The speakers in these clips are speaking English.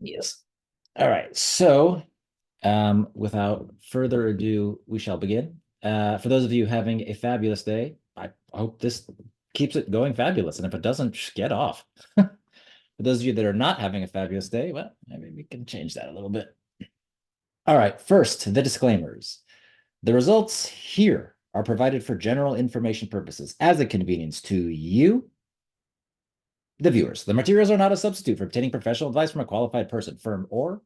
Yes. All right. So, without further ado, we shall begin. For those of you having a fabulous day, I hope this keeps it going fabulous. And if it doesn't, just get off. For those of you that are not having a fabulous day, well, maybe we can change that a little bit. All right. First, the disclaimers. The results here are provided for general information purposes as a convenience to you, the viewers. The materials are not a substitute for obtaining professional advice from a qualified person, firm, or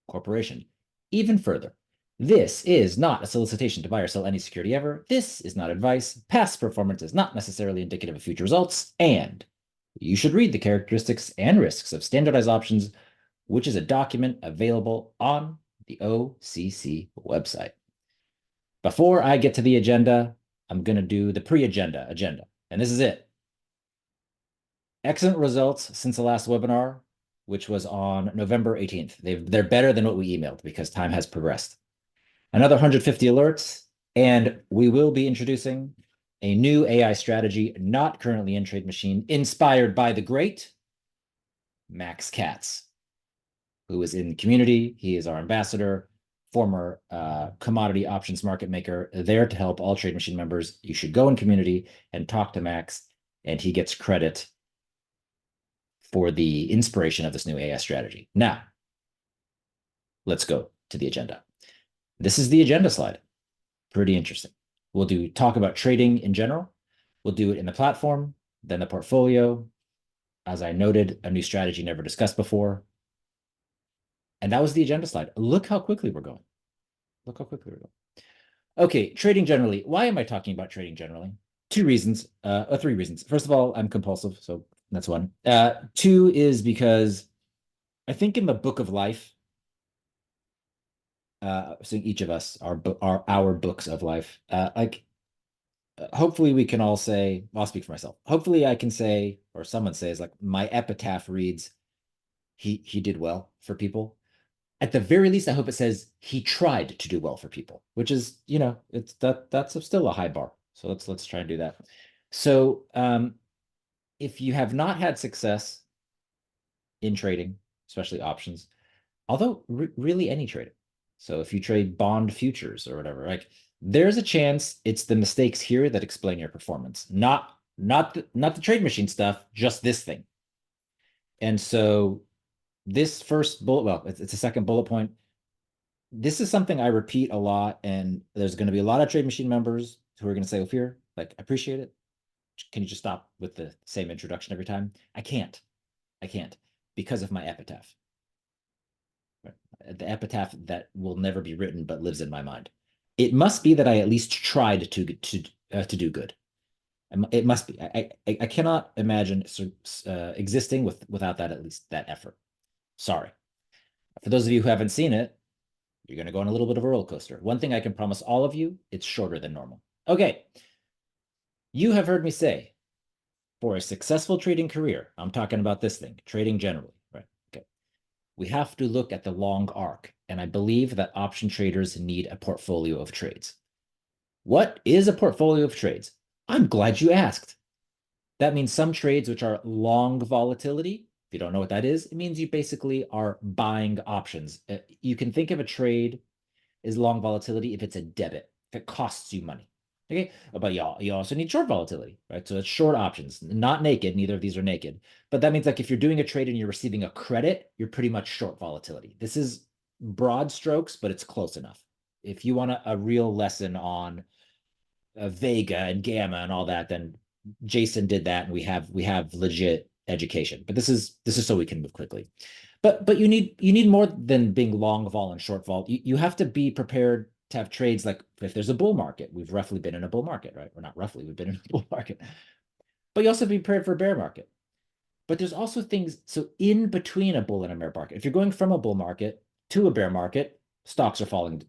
corporation. Even further, this is not a solicitation to buy or sell any security ever. This is not advice. Past performance is not necessarily indicative of future results. And you should read the characteristics and risks of standardized options, which is a document available on the OCC website. Before I get to the agenda, I'm going to do the pre-agenda agenda. And this is it. Excellent results since the last webinar, which was on November 18th. They're better than what we emailed because time has progressed. Another 150 alerts, and we will be introducing a new AI strategy not currently in TradeMachine, inspired by the great Max Katz, who is in the community. He is our ambassador, former commodity options market maker, there to help all TradeMachine members. You should go in community and talk to Max, and he gets credit for the inspiration of this new AI strategy. Now, let's go to the agenda. This is the agenda slide. Pretty interesting. We'll talk about trading in general. We'll do it in the platform, then the portfolio. As I noted, a new strategy never discussed before. And that was the agenda slide. Look how quickly we're going. Look how quickly we're going. Okay, trading generally. Why am I talking about trading generally? Three reasons. First of all, I'm compulsive, so that's one. Two is because I think in the book of life, so each of us are our books of life. Hopefully we can all say, well, I'll speak for myself. Hopefully I can say, or someone says, like, my epitaph reads, he did well for people. At the very least, I hope it says he tried to do well for people, which is, that's still a high bar. So let's try and do that. So if you have not had success in trading, especially options, although really any trading. So if you trade bond futures or whatever, like there's a chance it's the mistakes here that explain your performance, not the TradeMachine stuff, just this thing. And so this first bullet, well, it's a second bullet point. This is something I repeat a lot, and there's going to be a lot of TradeMachine members who are going to say, Ophir, like, I appreciate it. Can you just stop with the same introduction every time? I can't because of my epitaph. The epitaph that will never be written but lives in my mind. It must be that I at least tried to do good. It must be. I cannot imagine existing without that, at least that effort. Sorry. For those of you who haven't seen it, you're going to go on a little bit of a roller coaster. One thing I can promise all of you, it's shorter than normal. Okay. You have heard me say, for a successful trading career, I'm talking about this thing, trading generally, right? Okay. We have to look at the long arc, and I believe that option traders need a portfolio of trades. What is a portfolio of trades? I'm glad you asked. That means some trades which are long volatility. If you don't know what that is, it means you basically are buying options. You can think of a trade as long volatility if it's a debit, if it costs you money. Okay, but you also need short volatility, right? So it's short options, not naked. Neither of these are naked. But that means like if you're doing a trade and you're receiving a credit, you're pretty much short volatility. This is broad strokes, but it's close enough. If you want a real lesson on Vega and Gamma and all that, then Jason did that, and we have legit education. But this is so we can move quickly. But you need more than being long vol and short vol. You have to be prepared to have trades like if there's a bull market. We've roughly been in a bull market, right? Or not roughly, we've been in a bull market. But you also be prepared for a bear market. But there's also things, so in between a bull and a bear market, if you're going from a bull market to a bear market, stocks are falling.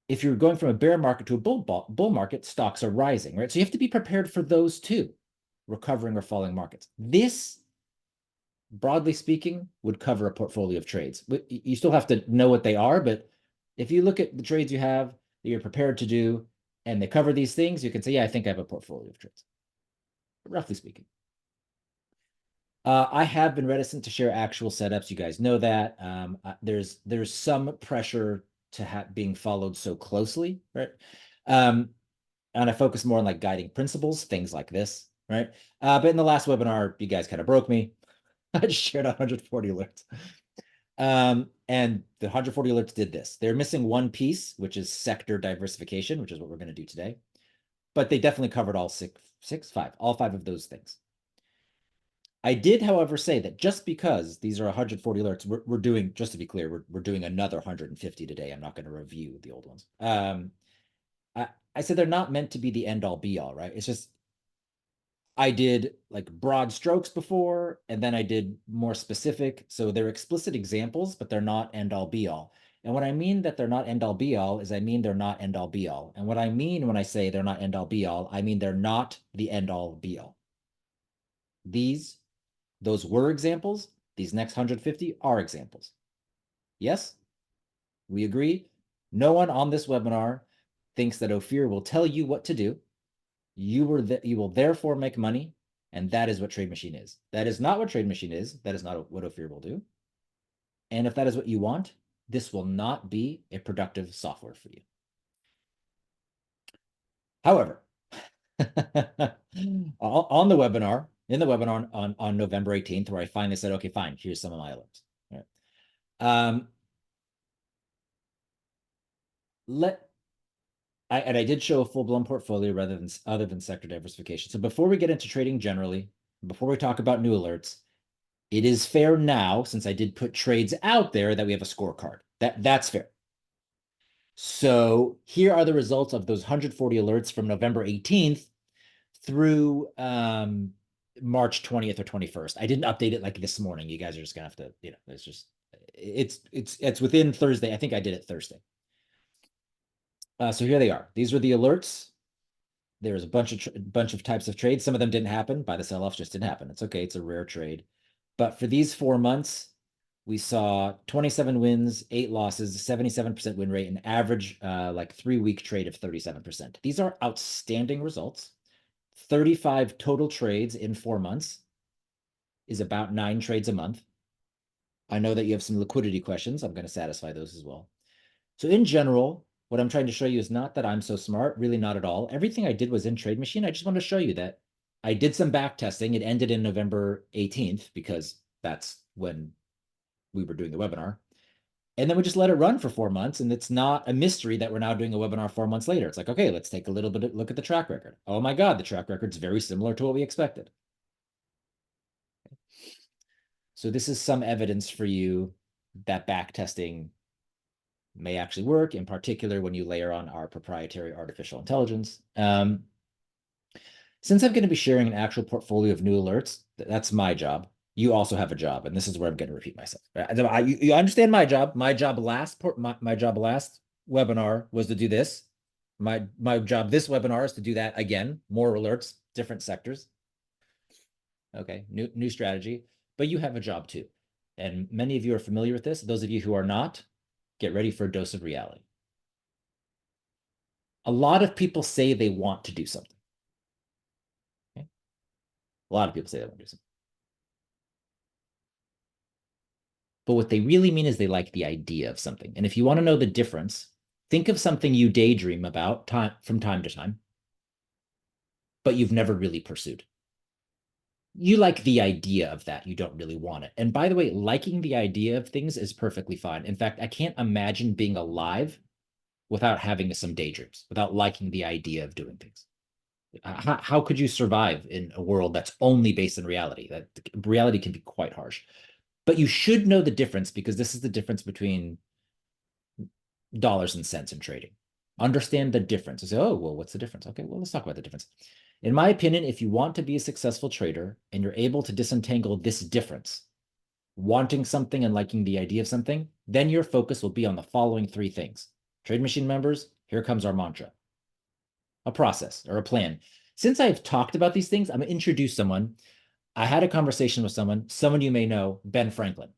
If you're going from a bear market to a bull market, stocks are rising, right? So you have to be prepared for those too, recovering or falling markets. This, broadly speaking, would cover a portfolio of trades. You still have to know what they are, but if you look at the trades you have that you're prepared to do and they cover these things, you can say, yeah, I think I have a portfolio of trades, roughly speaking. I have been reticent to share actual setups. You guys know that. There's some pressure to being followed so closely, right? And I focus more on like guiding principles, things like this, right? But in the last webinar, you guys kind of broke me. I just shared 140 alerts. And the 140 alerts did this. They're missing one piece, which is sector diversification, which is what we're going to do today. But they definitely covered all all five of those things. I did, however, say that just because these are 140 alerts, we're doing, just to be clear, we're doing another 150 today. I'm not going to review the old ones. I said they're not meant to be the end all be all, right? It's just I did like broad strokes before, and then I did more specific. So they're explicit examples, but they're not end all be all. And what I mean that they're not end all be all is I mean they're not end all be all. And what I mean when I say they're not end all be all, I mean they're not the end all be all. Those were examples. These next 150 are examples. Yes, we agree. No one on this webinar thinks that Ophir will tell you what to do. You will therefore make money, and that is what TradeMachine is. That is not what TradeMachine is. That is not what Ophir will do. And if that is what you want, this will not be a productive software for you. However, on the webinar, in the webinar on November 18th, where I finally said, okay, fine, here's some of my alerts. All right. I did show a full-blown portfolio other than sector diversification. So before we get into trading generally, before we talk about new alerts, it is fair now, since I did put trades out there, that we have a scorecard. That's fair. So here are the results of those 140 alerts from November 18th through March 20th or 21st. I didn't update it like this morning. You guys are just gonna have to, it's within Thursday. I think I did it Thursday. So here they are. These are the alerts. There's a bunch of types of trades. Some of them didn't happen. By the sell-off, just didn't happen. It's okay. It's a rare trade. But for these 4 months, we saw 27 wins, 8 losses, 77% win rate, an average like 3-week trade of 37%. These are outstanding results. 35 total trades in 4 months is about 9 trades a month. I know that you have some liquidity questions. I'm going to satisfy those as well. So in general, what I'm trying to show you is not that I'm so smart, really not at all. Everything I did was in TradeMachine. I just want to show you that I did some back testing. It ended in November 18th because that's when we were doing the webinar. And then we just let it run for 4 months. And it's not a mystery that we're now doing a webinar 4 months later. It's like, okay, let's take a little bit of look at the track record. Oh my God, the track record's very similar to what we expected. So this is some evidence for you that back testing may actually work, in particular when you layer on our proprietary artificial intelligence. Since I'm going to be sharing an actual portfolio of new alerts, that's my job. You also have a job, and this is where I'm going to repeat myself. You understand my job. My job last webinar was to do this. My job this webinar is to do that again. More alerts, different sectors. Okay, new strategy. But you have a job too, and many of you are familiar with this. Those of you who are not, get ready for a dose of reality. A lot of people say they want to do something. Okay? A lot of people say they want to do something. But what they really mean is they like the idea of something. And if you want to know the difference, think of something you daydream about from time to time, but you've never really pursued. You like the idea of that. You don't really want it. And by the way, liking the idea of things is perfectly fine. In fact, I can't imagine being alive without having some daydreams, without liking the idea of doing things. How could you survive in a world that's only based in reality? That reality can be quite harsh. But you should know the difference, because this is the difference between dollars and cents in trading. Understand the difference. You say, oh, well, what's the difference? Okay, well, let's talk about the difference. In my opinion, if you want to be a successful trader and you're able to disentangle this difference, wanting something and liking the idea of something, then your focus will be on the following 3 things. TradeMachine members, here comes our mantra. A process or a plan. Since I've talked about these things, I'm going to introduce someone. I had a conversation with someone you may know, Ben Franklin.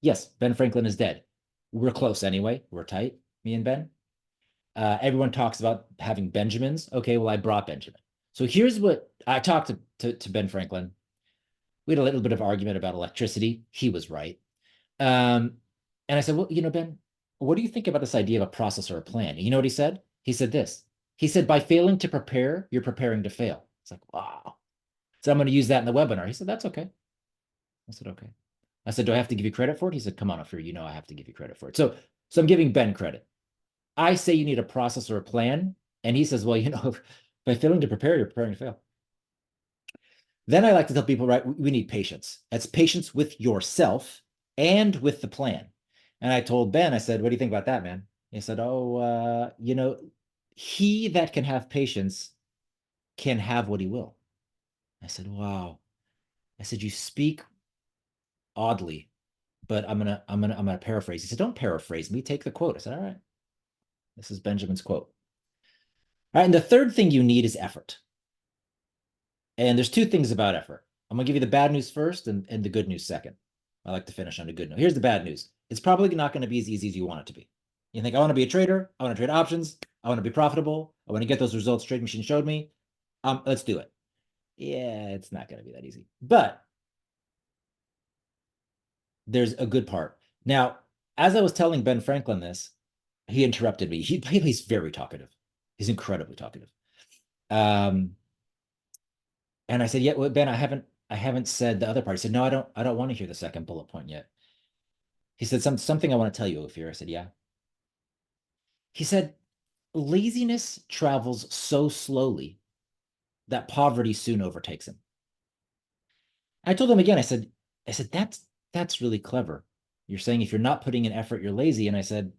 Yes, Ben Franklin is dead. We're close anyway. We're tight, me and Ben. Everyone talks about having Benjamins. Okay, well, I brought Benjamin. So here's what I talked to Ben Franklin. We had a little bit of argument about electricity. He was right. Um, and I said, well, Ben, what do you think about this idea of a process or a plan? And you know what he said? He said this. He said, by failing to prepare, you're preparing to fail. It's like, wow. So I'm going to use that in the webinar. He said, that's okay. I said, okay. I said, do I have to give you credit for it? He said, come on, Ophir, I have to give you credit for it. So I'm giving Ben credit. I say you need a process or a plan. And he says, well, by failing to prepare, you're preparing to fail. Then I like to tell people, right, we need patience. That's patience with yourself and with the plan. And I told Ben, I said, what do you think about that, man? He said, oh, he that can have patience can have what he will. I said, wow. I said, you speak oddly, but I'm gonna paraphrase. He said, don't paraphrase me, take the quote. I said, all right. This is Benjamin's quote. All right, and the third thing you need is effort. And there's two things about effort. I'm gonna give you the bad news first and the good news second. I like to finish on a good note. Here's the bad news. It's probably not going to be as easy as you want it to be. You think, I want to be a trader. I want to trade options. I want to be profitable. I want to get those results TradeMachine showed me. Let's do it. Yeah, it's not going to be that easy. But there's a good part. Now, as I was telling Ben Franklin this, he interrupted me. He's very talkative. He's incredibly talkative. And I said, yeah, well, Ben, I haven't said the other part. He said, no, I don't want to hear the second bullet point yet. He said, something I want to tell you, Ophir. I said, yeah. He said, laziness travels so slowly that poverty soon overtakes him. I told him again, I said, that's really clever. You're saying if you're not putting in effort, you're lazy. And I said,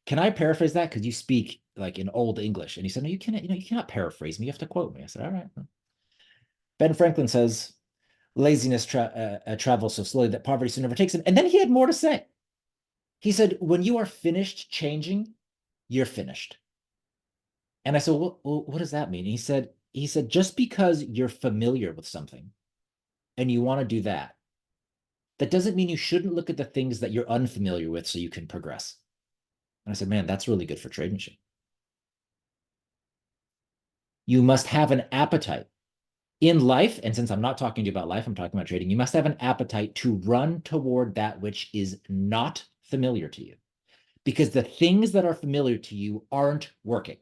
can I paraphrase that? Because you speak like in old English. And he said, no, you cannot paraphrase me. You have to quote me. I said, all right. Ben Franklin says, laziness travels so slowly that poverty soon overtakes him. And then he had more to say. He said, when you are finished changing, you're finished. And I said, well, what does that mean? He said, just because you're familiar with something and you want to do that, that doesn't mean you shouldn't look at the things that you're unfamiliar with so you can progress. And I said, man, that's really good for TradeMachine. You must have an appetite in life. And since I'm not talking to you about life, I'm talking about trading. You must have an appetite to run toward that which is not familiar to you, because the things that are familiar to you aren't working.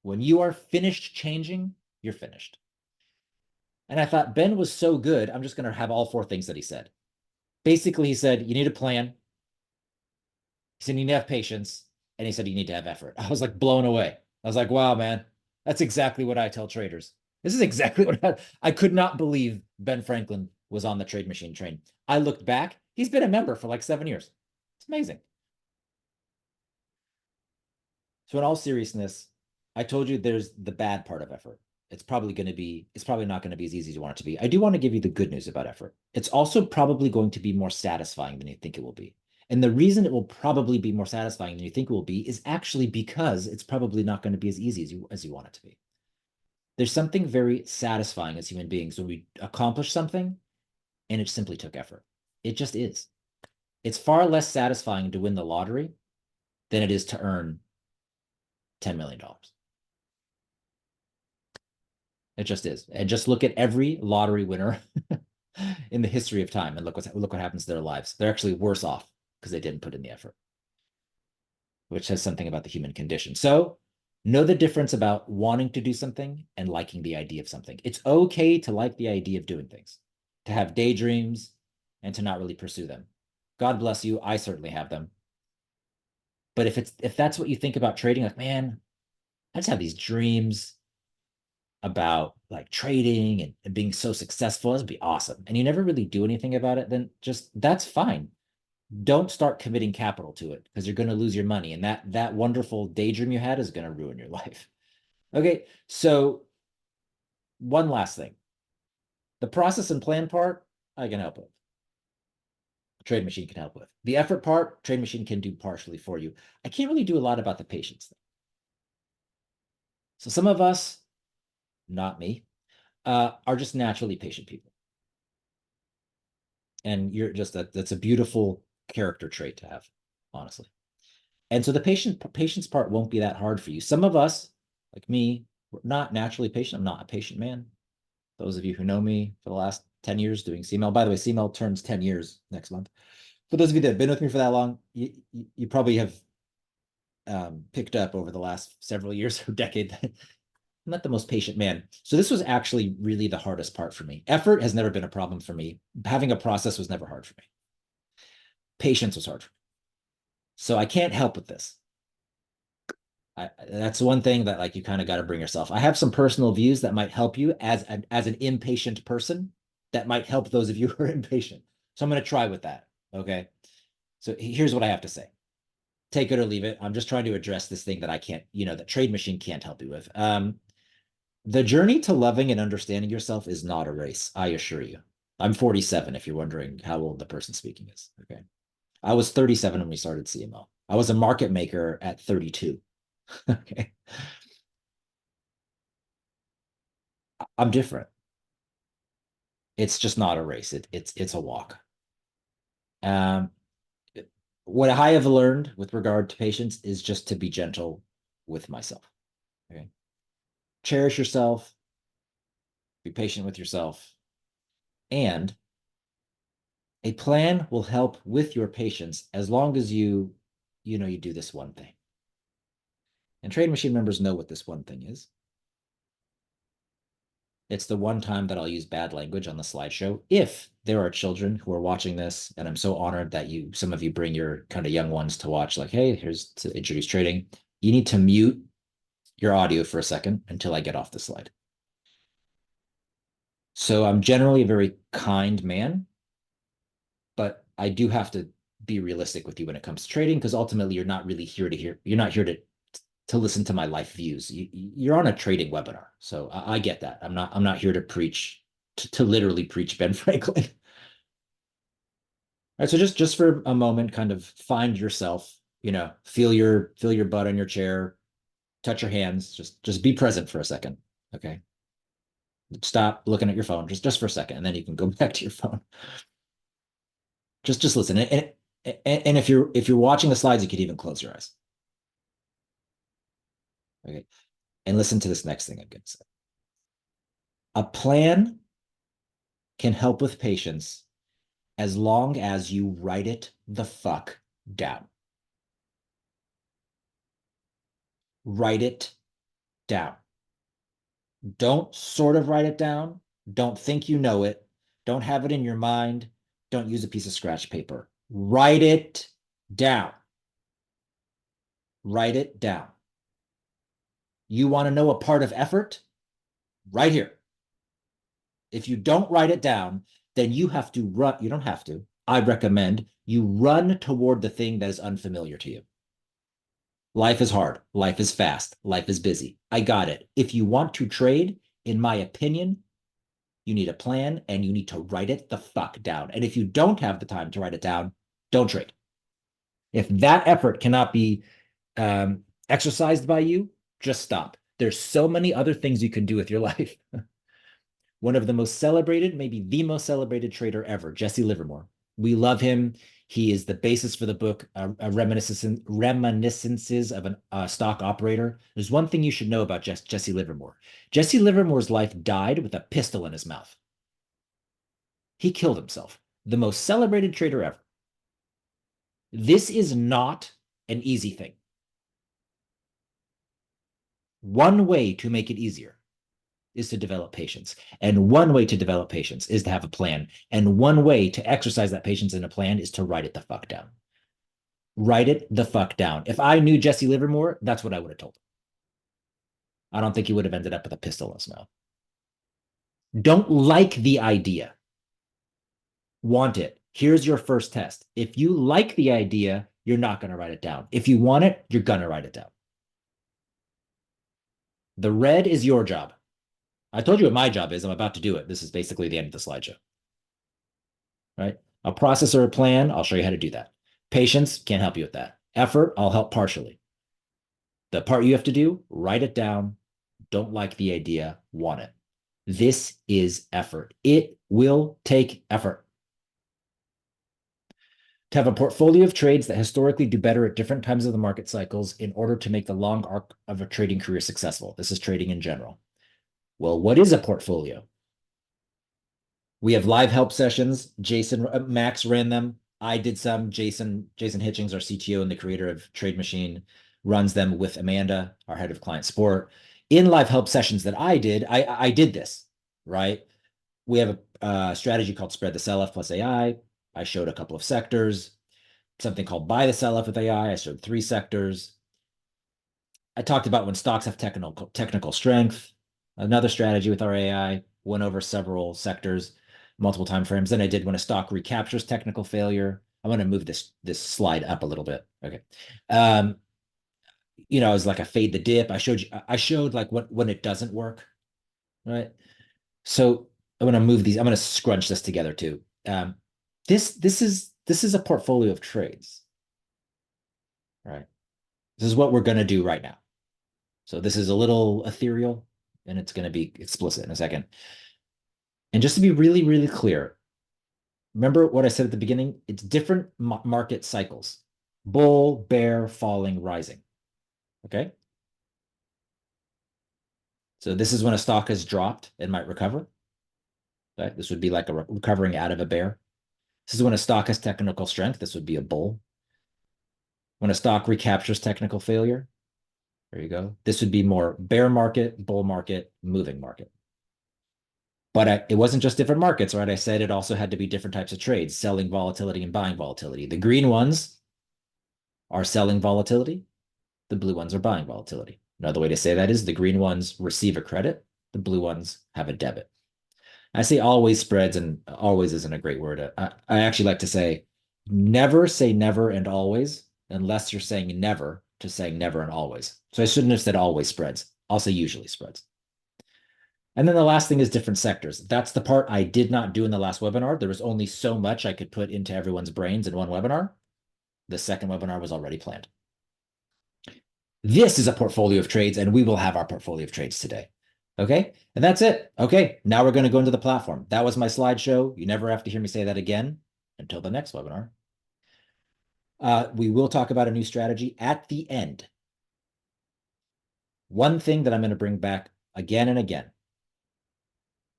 When you are finished changing, you're finished. And I thought Ben was so good, I'm just going to have all four things that he said. Basically, he said, you need a plan. He said, you need to have patience. And he said, you need to have effort. I was like blown away. I was like, wow, man, that's exactly what I tell traders. This is exactly what I could not believe Ben Franklin was on the TradeMachine train. I looked back. He's been a member for like 7 years. It's amazing. So in all seriousness, I told you there's the bad part of effort. It's probably not going to be as easy as you want it to be. I do want to give you the good news about effort. It's also probably going to be more satisfying than you think it will be. And the reason it will probably be more satisfying than you think it will be is actually because it's probably not going to be as easy as you want it to be. There's something very satisfying as human beings when we accomplish something and it simply took effort. It just is. It's far less satisfying to win the lottery than it is to earn $10 million. It just is. And just look at every lottery winner in the history of time and look what happens to their lives. They're actually worse off because they didn't put in the effort, which says something about the human condition. So know the difference about wanting to do something and liking the idea of something. It's okay to like the idea of doing things, to have daydreams and to not really pursue them. God bless you. I certainly have them. But if that's what you think about trading, like, man, I just have these dreams about like trading and being so successful, this would be awesome. And you never really do anything about it, then just that's fine. Don't start committing capital to it because you're going to lose your money. And that wonderful daydream you had is going to ruin your life. Okay, so one last thing. The process and plan part, I can help with. TradeMachine can help with. The effort part, TradeMachine can do partially for you. I can't really do a lot about the patience thing. So some of us, not me, are just naturally patient people. And you're just that's a beautiful character trait to have, honestly. And so the patience part won't be that hard for you. Some of us, like me, we're not naturally patient. I'm not a patient man. Those of you who know me for the last 10 years doing CML, by the way, CML turns 10 years next month. For those of you that have been with me for that long, you probably have picked up over the last several years or decade that I'm not the most patient man. So this was actually really the hardest part for me. Effort has never been a problem for me. Having a process was never hard for me. Patience was hard for me. So I can't help with this. That's one thing that like you kind of got to bring yourself. I have some personal views that might help you as an impatient person that might help those of you who are impatient. So I'm going to try with that. Okay. So here's what I have to say. Take it or leave it. I'm just trying to address this thing that I can't, that TradeMachine can't help you with. The journey to loving and understanding yourself is not a race, I assure you. I'm 47, if you're wondering how old the person speaking is. Okay. I was 37 when we started CMO. I was a market maker at 32. Okay. I'm different. It's just not a race. It's a walk. Um, what I have learned with regard to patience is just to be gentle with myself. Okay. Cherish yourself, be patient with yourself, and a plan will help with your patience as long as you do this one thing. And TradeMachine members know what this one thing is. It's the one time that I'll use bad language on the slideshow. If there are children who are watching this, and I'm so honored that some of you bring your kind of young ones to watch, like, hey, here's to introduce trading. You need to mute your audio for a second until I get off the slide. So I'm generally a very kind man, but I do have to be realistic with you when it comes to trading, because ultimately you're not really here you're not here to listen to my life views. You're on a trading webinar. So I get that. I'm not here to preach, to literally preach Ben Franklin. All right. So just for a moment, kind of find yourself, feel your butt on your chair, touch your hands, just be present for a second. Okay. Stop looking at your phone just for a second, and then you can go back to your phone. Just listen. And if you're watching the slides, you could even close your eyes. Okay. And listen to this next thing I'm going to say. A plan can help with patience as long as you write it the fuck down. Write it down. Don't sort of write it down. Don't think you know it. Don't have it in your mind. Don't use a piece of scratch paper. Write it down. Write it down. You want to know a part of effort? Right here. If you don't write it down, then you have to run. You don't have to. I recommend you run toward the thing that is unfamiliar to you. Life is hard. Life is fast. Life is busy. I got it. If you want to trade, in my opinion, you need a plan and you need to write it the fuck down. And if you don't have the time to write it down, don't trade. If that effort cannot be exercised by you, just stop. There's so many other things you can do with your life. One of the most celebrated, maybe the most celebrated trader ever, Jesse Livermore. We love him. He is the basis for the book, Reminiscences of a Stock Operator. There's one thing you should know about Jesse Livermore. Jesse Livermore's life died with a pistol in his mouth. He killed himself. The most celebrated trader ever. This is not an easy thing. One way to make it easier is to develop patience. And one way to develop patience is to have a plan. And one way to exercise that patience in a plan is to write it the fuck down. Write it the fuck down. If I knew Jesse Livermore, that's what I would have told him. I don't think he would have ended up with a pistol in his mouth. Don't like the idea. Want it. Here's your first test. If you like the idea, you're not going to write it down. If you want it, you're going to write it down. The red is your job. I told you what my job is. I'm about to do it. This is basically the end of the slideshow. Right? A process or a plan, I'll show you how to do that. Patience, can't help you with that. Effort, I'll help partially. The part you have to do, write it down. Don't like the idea, want it. This is effort. It will take effort. To have a portfolio of trades that historically do better at different times of the market cycles in order to make the long arc of a trading career successful. This is trading in general. Well, what is a portfolio? We have live help sessions. Max ran them. I did some. Jason Hitchings, our CTO and the creator of TradeMachine, runs them with Amanda, our head of client support. In live help sessions that I did, I did this, right? We have a strategy called Spread the Sell-Off plus AI. I showed a couple of sectors. Something called Buy the Sell-Off with AI. I showed 3 sectors. I talked about when stocks have technical strength. Another strategy with our AI, went over several sectors, multiple time frames. Then I did when a stock recaptures technical failure. I'm going to move this slide up a little bit. Okay. It was like a fade the dip. I showed like what when it doesn't work, right? So I'm going to move these. I'm going to scrunch this together too. This is a portfolio of trades, right? This is what we're going to do right now. So this is a little ethereal, and it's going to be explicit in a second. And just to be really, really clear, remember what I said at the beginning? It's different market cycles: bull, bear, falling, rising. Okay. So this is when a stock has dropped and might recover. Okay? This would be like a recovering out of a bear. This is when a stock has technical strength. This would be a bull. When a stock recaptures technical failure, there you go. This would be more bear market, bull market, moving market. But it wasn't just different markets, right? I said it also had to be different types of trades, selling volatility and buying volatility. The green ones are selling volatility. The blue ones are buying volatility. Another way to say that is the green ones receive a credit. The blue ones have a debit. I say always spreads, and always isn't a great word. I actually like to say never and always, unless you're saying never to saying never and always. So I shouldn't have said always spreads. I'll say usually spreads. And then the last thing is different sectors. That's the part I did not do in the last webinar. There was only so much I could put into everyone's brains in one webinar. The second webinar was already planned. This is a portfolio of trades, and we will have our portfolio of trades today. Okay, and that's it. Okay, now we're going to go into the platform. That was my slideshow. You never have to hear me say that again until the next webinar. We will talk about a new strategy at the end. One thing that I'm going to bring back again and again.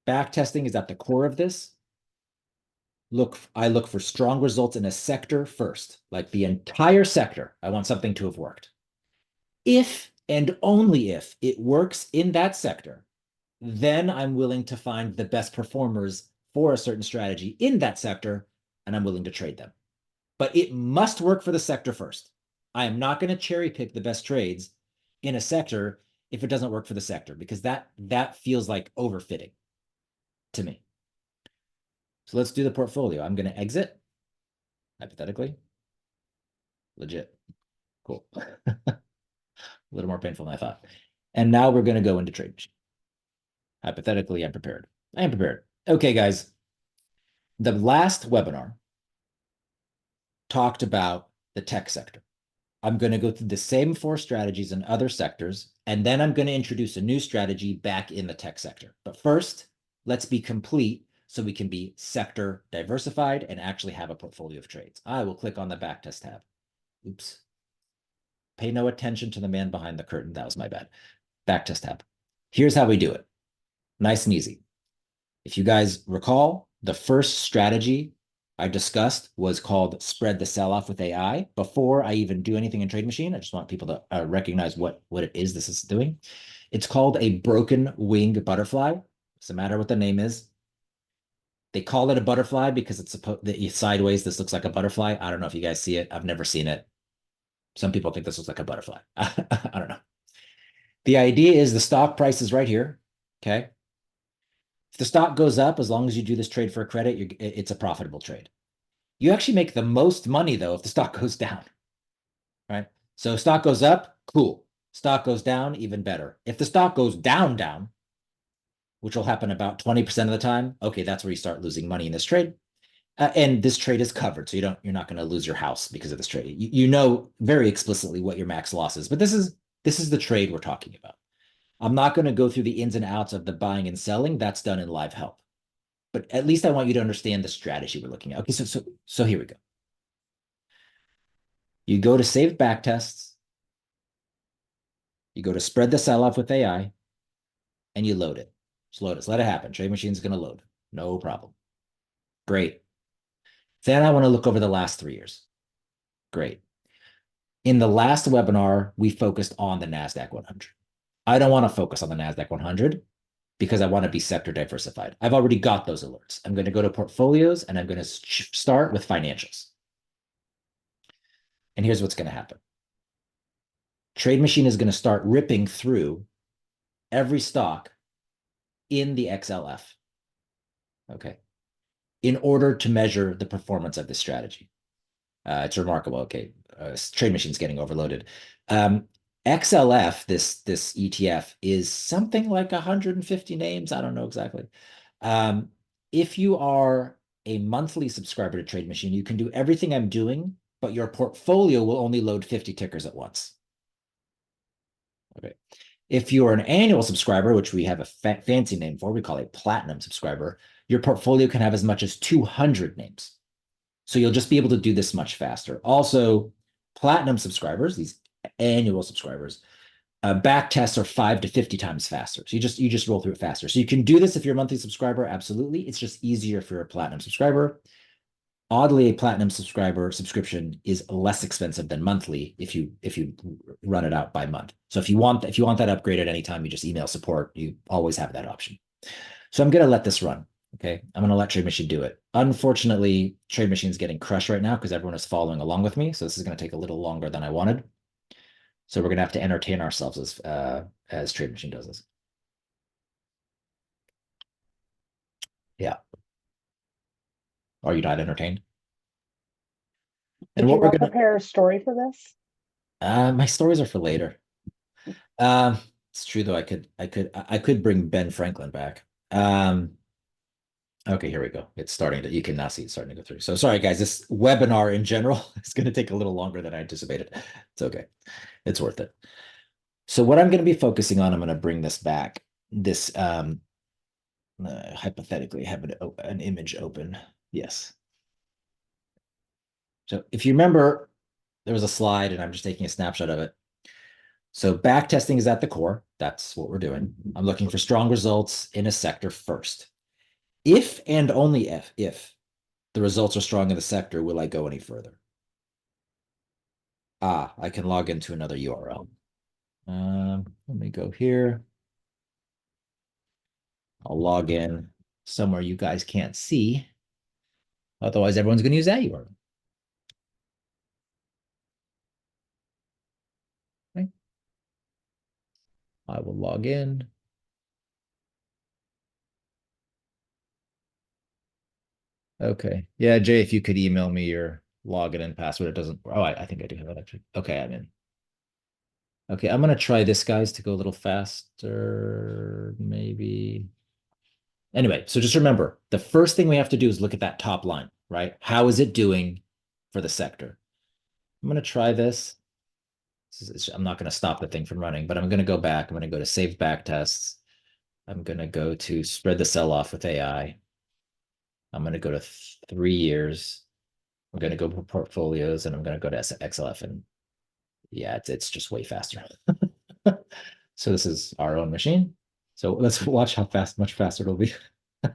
Back testing is at the core of this. I look for strong results in a sector first, like the entire sector. I want something to have worked. If and only if it works in that sector, then I'm willing to find the best performers for a certain strategy in that sector, and I'm willing to trade them. But it must work for the sector first. I am not going to cherry pick the best trades in a sector if it doesn't work for the sector, because that feels like overfitting to me. So let's do the portfolio. I'm going to exit, hypothetically. Legit. Cool. A little more painful than I thought. And now we're going to go into TradeMachine. Hypothetically, I'm prepared. I am prepared. Okay, guys. The last webinar talked about the tech sector. I'm going to go through the same 4 strategies in other sectors, and then I'm going to introduce a new strategy back in the tech sector. But first, let's be complete so we can be sector diversified and actually have a portfolio of trades. I will click on the backtest tab. Oops. Pay no attention to the man behind the curtain. That was my bad. Backtest tab. Here's how we do it. Nice and easy. If you guys recall, the first strategy I discussed was called Spread the Sell-Off with AI. Before I even do anything in TradeMachine, I just want people to recognize what it is this is doing. It's called a broken wing butterfly. Doesn't matter what the name is. They call it a butterfly because it's sideways. This looks like a butterfly. I don't know if you guys see it. I've never seen it. Some people think this looks like a butterfly. I don't know. The idea is the stock price is right here. Okay. If the stock goes up, as long as you do this trade for a credit, it's a profitable trade. You actually make the most money, though, if the stock goes down, right? So stock goes up, cool. Stock goes down, even better. If the stock goes down, which will happen about 20% of the time, okay, that's where you start losing money in this trade. And this trade is covered, so you're not going to lose your house because of this trade. You know very explicitly what your max loss is, but this is the trade we're talking about. I'm not going to go through the ins and outs of the buying and selling. That's done in live help. But at least I want you to understand the strategy we're looking at. Okay, so here we go. You go to save backtests. You go to spread the sell-off with AI, and you load it. Just load it. Just let it happen. TradeMachine's going to load. No problem. Great. Then I want to look over the last 3 years. Great. In the last webinar, we focused on the NASDAQ 100. I don't want to focus on the NASDAQ 100 because I want to be sector diversified. I've already got those alerts. I'm going to go to portfolios and I'm going to start with financials. And here's what's going to happen. TradeMachine is going to start ripping through every stock in the XLF, okay, in order to measure the performance of this strategy. It's remarkable. Okay, TradeMachine's getting overloaded. XLF, this ETF, is something like 150 names. I don't know exactly. If you are a monthly subscriber to TradeMachine, you can do everything I'm doing, but your portfolio will only load 50 tickers at once. Okay. If you are an annual subscriber, which we have a fancy name for, we call a platinum subscriber, your portfolio can have as much as 200 names. So you'll just be able to do this much faster. Also, platinum subscribers, these annual subscribers, back tests are 5 to 50 times faster. So you just roll through it faster. So you can do this if you're a monthly subscriber, absolutely. It's just easier if you're a platinum subscriber. Oddly, a platinum subscription is less expensive than monthly if you run it out by month. So if you want that upgrade at any time, you just email support. You always have that option. So I'm going to let this run. Okay, I'm going to let TradeMachine do it. Unfortunately, TradeMachine is getting crushed right now because everyone is following along with me. So this is going to take a little longer than I wanted. So we're going to have to entertain ourselves as TradeMachine does this. Yeah. Are you not entertained? Did you not prepare a story for this? My stories are for later. It's true though. I could bring Ben Franklin back. Okay, here we go. It's starting to, you can now see it's starting to go through. So sorry, guys, this webinar in general is going to take a little longer than I anticipated. It's okay. It's worth it. So what I'm going to be focusing on, I'm going to bring this back. This hypothetically have an image open. Yes. So if you remember, there was a slide and I'm just taking a snapshot of it. So back testing is at the core. That's what we're doing. I'm looking for strong results in a sector first. If and only if the results are strong in the sector, will I go any further? I can log into another URL. Let me go here. I'll log in somewhere you guys can't see. Otherwise, everyone's going to use that URL. Okay. I will log in. Okay. Yeah, Jay, if you could email me your login and password, it doesn't. Oh, I think I do have that actually. Okay, I'm in. Okay, I'm going to try this, guys, to go a little faster, maybe. Anyway, so just remember, the first thing we have to do is look at that top line, right? How is it doing for the sector? I'm going to try this. I'm not going to stop the thing from running, but I'm going to go back. I'm going to go to save back tests. I'm going to go to spread the sell off with AI. I'm going to go to 3 years. I'm going to go to portfolios and I'm going to go to XLF, and yeah, it's just way faster. So this is our own machine. So let's watch how much faster it'll be.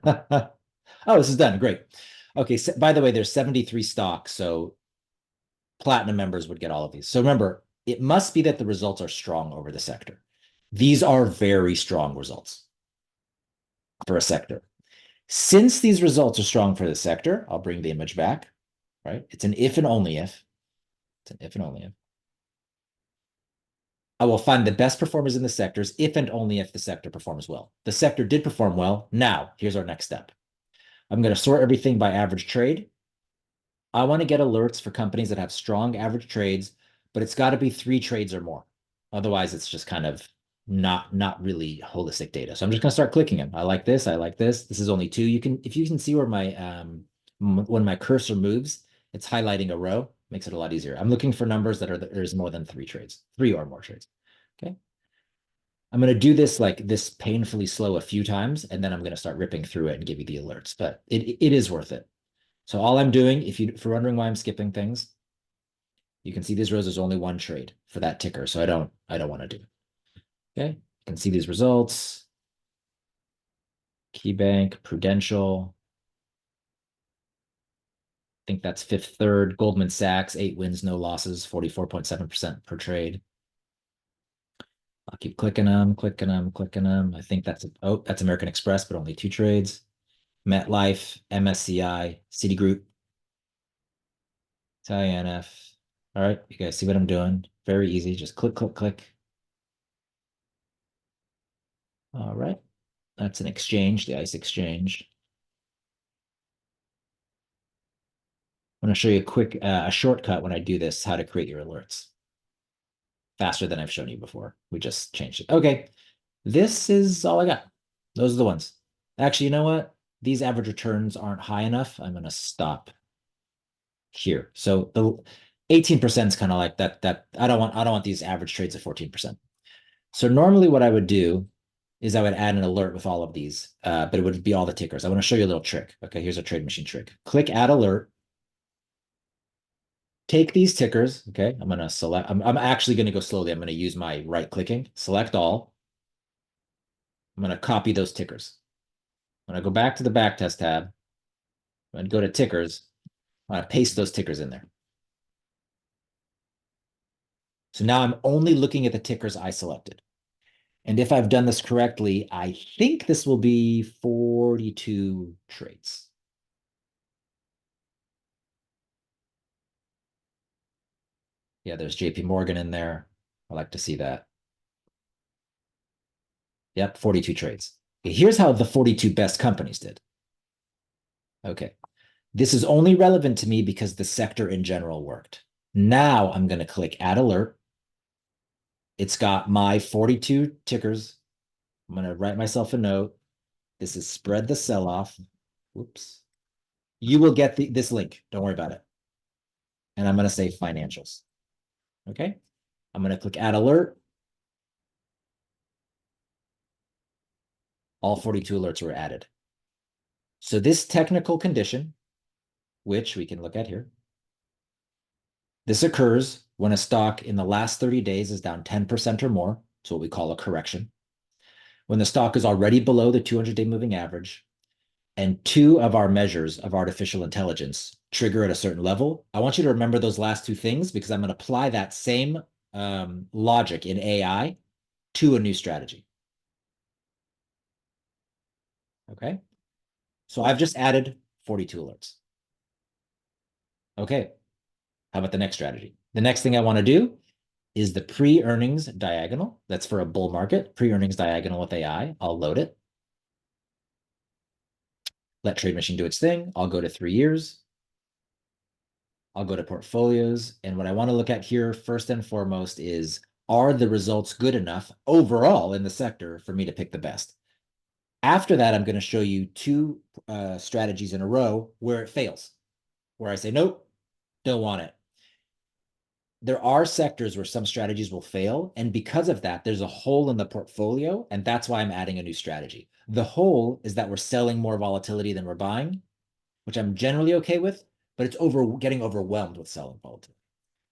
Oh, this is done. Great. Okay. So, by the way, there's 73 stocks. So platinum members would get all of these. So remember, it must be that the results are strong over the sector. These are very strong results for a sector. Since these results are strong for the sector, I'll bring the image back, right? It's an if and only if. It's an if and only if. I will find the best performers in the sectors if and only if the sector performs well. The sector did perform well. Now, here's our next step. I'm going to sort everything by average trade. I want to get alerts for companies that have strong average trades, but it's got to be 3 trades or more. Otherwise, it's just kind of not really holistic data. So I'm just going to start clicking them. I like this. I like this. This is only 2. If you can see where when my cursor moves, it's highlighting a row. Makes it a lot easier. I'm looking for numbers there's more than 3 trades, 3 or more trades. Okay. I'm going to do this like this painfully slow a few times, and then I'm going to start ripping through it and give you the alerts. But it is worth it. So all I'm doing, if you're wondering why I'm skipping things, you can see these rows. There's only 1 trade for that ticker, so I don't want to do it. Okay, you can see these results. KeyBank, Prudential. think that's Fifth Third. Goldman Sachs, 8 wins, no losses, 44.7% per trade. I'll keep clicking them, clicking them, clicking them. I think that's American Express, but only 2 trades. MetLife, MSCI, Citigroup, INF. All right, you guys see what I'm doing? Very easy. Just click, click, click. All right, that's an exchange, the ICE exchange. I'm going to show you a shortcut when I do this, how to create your alerts faster than I've shown you before. We just changed it. Okay, this is all I got. Those are the ones. Actually, you know what? These average returns aren't high enough. I'm going to stop here. So the 18% is kind of like that. I don't want these average trades at 14%. So normally what I would do is I would add an alert with all of these, but it would be all the tickers. I want to show you a little trick. Okay, here's a TradeMachine trick. Click add alert. Take these tickers. Okay, I'm going to select, I'm actually going to go slowly. I'm going to use my right clicking, select all. I'm going to copy those tickers. When I go back to the backtest tab, I'm going to go to tickers. I'm going to paste those tickers in there. So now I'm only looking at the tickers I selected. And if I've done this correctly, I think this will be 42 trades. Yeah, there's JP Morgan in there. I like to see that. Yep, 42 trades. Okay, here's how the 42 best companies did. Okay, this is only relevant to me because the sector in general worked. Now I'm going to click add alert. It's got my 42 tickers. I'm going to write myself a note. This is spread the sell-off. Whoops. You will get this link. Don't worry about it. And I'm going to say financials. Okay. I'm going to click add alert. All 42 alerts were added. So this technical condition, which we can look at here, this occurs when a stock in the last 30 days is down 10% or more. It's what we call a correction. When the stock is already below the 200-day moving average, and 2 of our measures of artificial intelligence trigger at a certain level. I want you to remember those last 2 things because I'm going to apply that same logic in AI to a new strategy. Okay. So I've just added 42 alerts. Okay. How about the next strategy? The next thing I want to do is the pre-earnings diagonal. That's for a bull market, pre-earnings diagonal with AI. I'll load it. Let TradeMachine do its thing. I'll go to 3 years. I'll go to portfolios. And what I want to look at here first and foremost is, are the results good enough overall in the sector for me to pick the best? After that, I'm going to show you 2 strategies in a row where it fails, where I say, nope, don't want it. There are sectors where some strategies will fail. And because of that, there's a hole in the portfolio. And that's why I'm adding a new strategy. The hole is that we're selling more volatility than we're buying, which I'm generally okay with, but it's getting overwhelmed with selling volatility.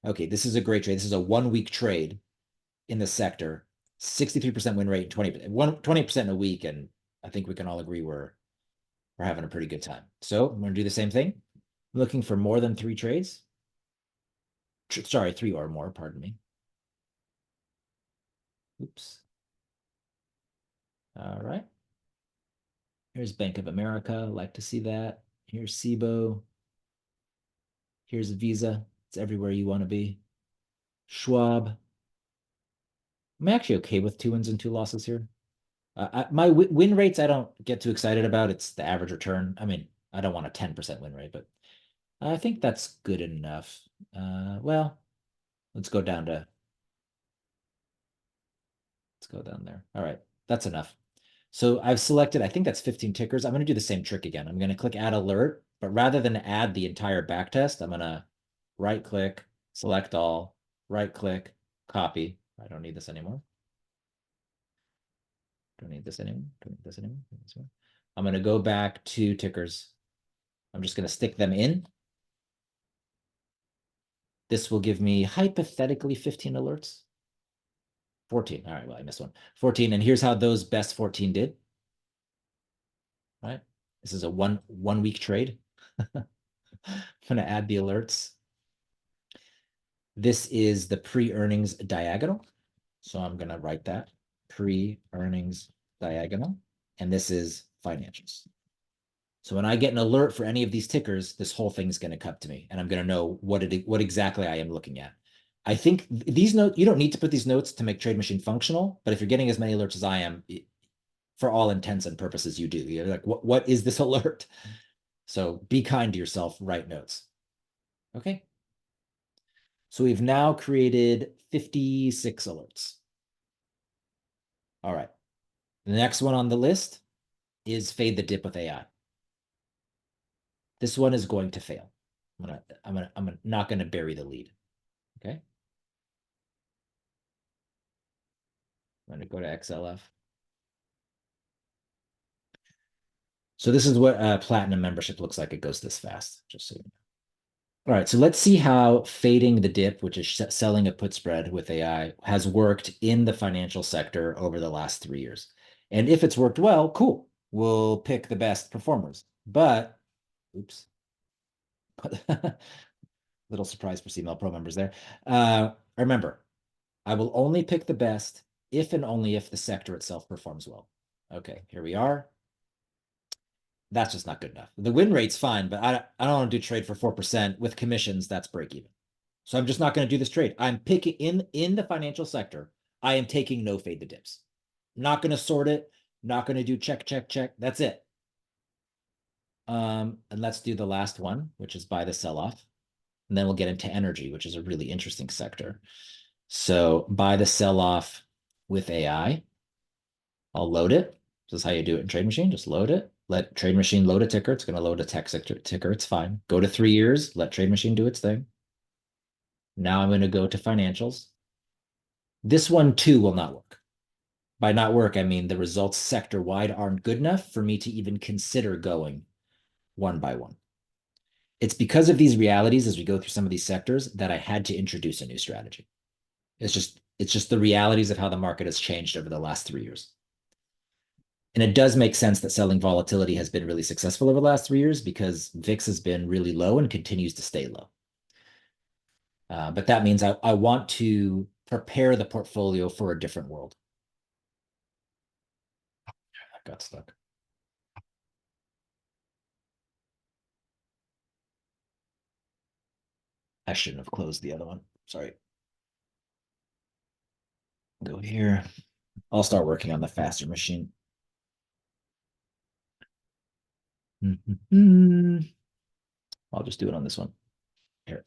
Okay, this is a great trade. This is a 1-week trade in the sector, 63% win rate, 20% in a week. And I think we can all agree we're having a pretty good time. So I'm going to do the same thing. I'm looking for more than 3 trades. Sorry, 3 or more, pardon me. Oops. All right. Here's Bank of America. Like to see that. Here's SIBO. Here's Visa. It's everywhere you want to be. Schwab. I'm actually okay with 2 wins and 2 losses here. My win rates, I don't get too excited about. It's the average return. I mean, I don't want a 10% win rate, but I think that's good enough. Well, let's go down there. All right, that's enough. So I've selected, I think that's 15 tickers. I'm going to do the same trick again. I'm going to click add alert, but rather than add the entire backtest, I'm going to right click, select all, right click, copy. I don't need this anymore. Don't need this anymore. Don't need this anymore. I'm going to go back to tickers. I'm just going to stick them in. This will give me hypothetically 15 alerts. 14. All right, well, I missed one. 14. And here's how those best 14 did. All right. This is a one week trade. going to add the alerts. This is the pre-earnings diagonal. So I'm going to write that pre-earnings diagonal. And this is financials. So when I get an alert for any of these tickers, this whole thing is going to come to me, and I'm going to know what exactly I am looking at. I think these notes, you don't need to put these notes to make TradeMachine functional, but if you're getting as many alerts as I am, for all intents and purposes, you do. You're like, what is this alert? So be kind to yourself, write notes. Okay. So we've now created 56 alerts. All right. The next one on the list is fade the dip with AI. This one is going to fail. I'm not going to bury the lead. Okay. I'm going to go to XLF. So this is what a platinum membership looks like. It goes this fast, just so you know. All right, so let's see how fading the dip, which is selling a put spread with AI, has worked in the financial sector over the last 3 years. And if it's worked well, cool. We'll pick the best performers. But, oops. Little surprise for CML Pro members there. Remember, I will only pick the best if and only if the sector itself performs well. Okay, here we are. That's just not good enough. The win rate's fine, but I don't want to do trade for 4% with commissions. That's break even. So I'm just not going to do this trade. I'm picking in the financial sector. I am taking no fade the dips. Not going to sort it. Not going to do check, check, check. That's it. And let's do the last one, which is buy the sell off. And then we'll get into energy, which is a really interesting sector. So buy the sell off with AI. I'll load it. This is how you do it in TradeMachine. Just load it. Let TradeMachine load a ticker. It's going to load a tech sector ticker. It's fine. Go to 3 years. Let TradeMachine do its thing. Now I'm going to go to financials. This one too will not work. By not work, I mean the results sector wide aren't good enough for me to even consider going one by one. It's because of these realities as we go through some of these sectors that I had to introduce a new strategy. It's just the realities of how the market has changed over the last 3 years. And it does make sense that selling volatility has been really successful over the last 3 years because VIX has been really low and continues to stay low. But that means I want to prepare the portfolio for a different world. That got stuck. I shouldn't have closed the other one. Sorry. Go here. I'll start working on the faster machine. I'll just do it on this one. Here.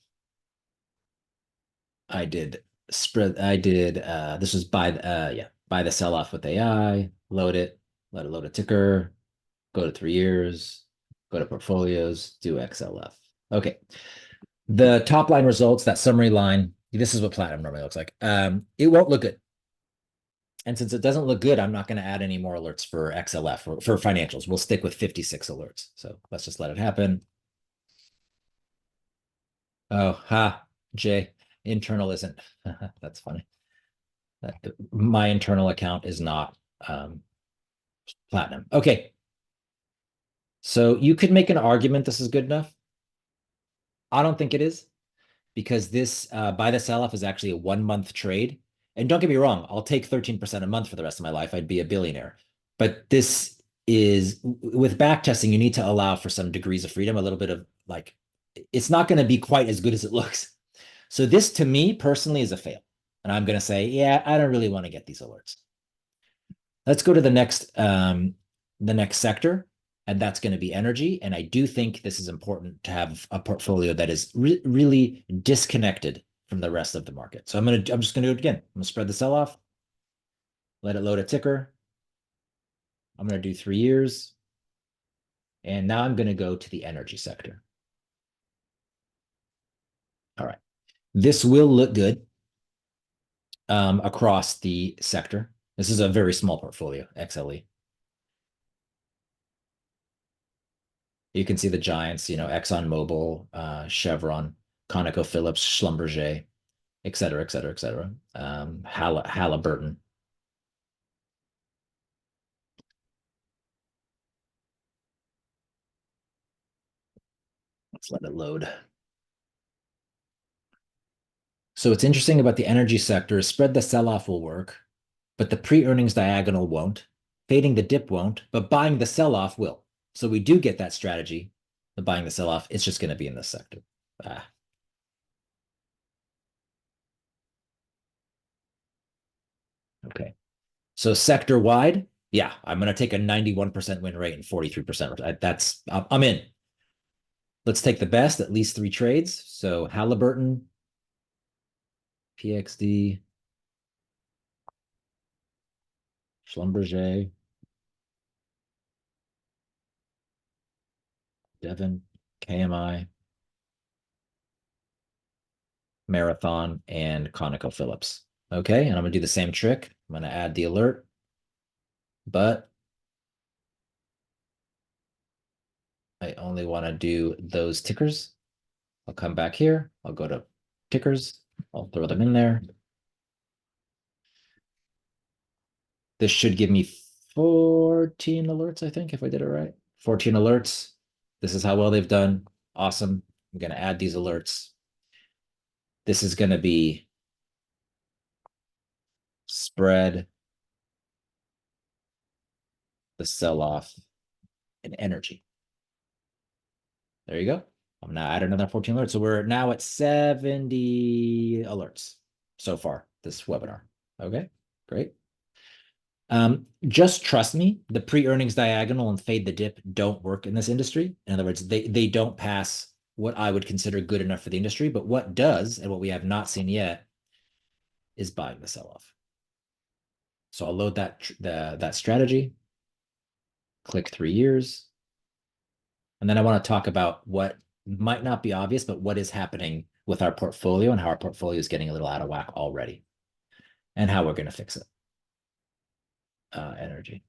I did this was buy the sell off with AI, load it, let it load a ticker, go to 3 years, go to portfolios, do XLF. Okay. The top line results, that summary line, this is what platinum normally looks like. It won't look good. And since it doesn't look good, I'm not going to add any more alerts for XLF for financials. We'll stick with 56 alerts. So let's just let it happen. Oh, Jay, internal isn't. That's funny. My internal account is not platinum. Okay. So you could make an argument this is good enough. I don't think it is because this buy the sell off is actually a 1-month trade. And don't get me wrong, I'll take 13% a month for the rest of my life. I'd be a billionaire. But this is with back testing, you need to allow for some degrees of freedom, a little bit of like, it's not going to be quite as good as it looks. So this to me personally is a fail. And I'm going to say, yeah, I don't really want to get these alerts. Let's go to the next sector, and that's going to be energy. And I do think this is important to have a portfolio that is really disconnected from the rest of the market. So I'm just going to do it again. I'm going to spread the sell off, let it load a ticker. I'm going to do 3 years. And now I'm going to go to the energy sector. All right. This will look good across the sector. This is a very small portfolio, XLE. You can see the giants, ExxonMobil, Chevron, ConocoPhillips, Schlumberger, et cetera, et cetera, et cetera. Halliburton. Let's let it load. So what's interesting about the energy sector is spread the sell-off will work, but the pre-earnings diagonal won't. Fading the dip won't, but buying the sell-off will. So we do get that strategy, the buying the sell-off. It's just going to be in this sector. Ah. Okay. So sector wide, yeah, I'm going to take a 91% win rate and 43%. That's I'm in. Let's take the best, at least 3 trades. So Halliburton, PXD, Schlumberger, Devon, KMI, Marathon, and ConocoPhillips. Okay, and I'm gonna do the same trick. I'm gonna add the alert, but I only want to do those tickers. I'll come back here. I'll go to tickers. I'll throw them in there. This should give me 14 alerts, I think, if I did it right. 14 alerts. This is how well they've done. Awesome. I'm going to add these alerts. This is going to be spread the sell-off in energy. There you go. I'm now add another 14 alerts. So we're now at 70 alerts so far this webinar. Okay, great. Just trust me, the pre-earnings diagonal and fade the dip don't work in this industry. In other words, they don't pass what I would consider good enough for the industry, but what does, and what we have not seen yet, is buying the sell-off. So I'll load that strategy, click 3 years, and then I want to talk about what might not be obvious, but what is happening with our portfolio and how our portfolio is getting a little out of whack already, and how we're going to fix it. Energy.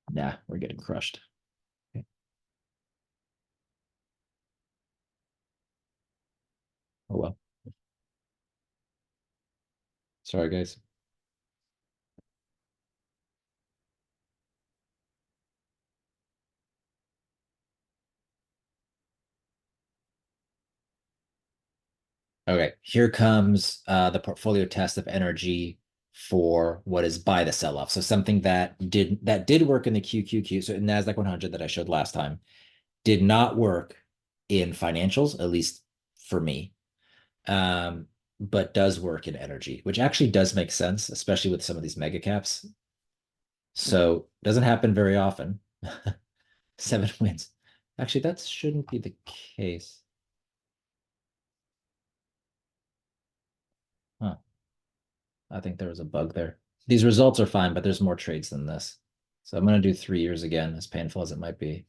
Nah, we're getting crushed. Okay. Oh well. Sorry, guys. Okay, here comes the portfolio test of energy for what is buy the sell-off. So something that did work in the QQQ, so in NASDAQ 100 that I showed last time, did not work in financials, at least for me, but does work in energy, which actually does make sense, especially with some of these mega caps. So doesn't happen very often. 7 wins. Actually, that shouldn't be the case. Huh. I think there was a bug there. These results are fine, but there's more trades than this. So I'm going to do 3 years again, as painful as it might be.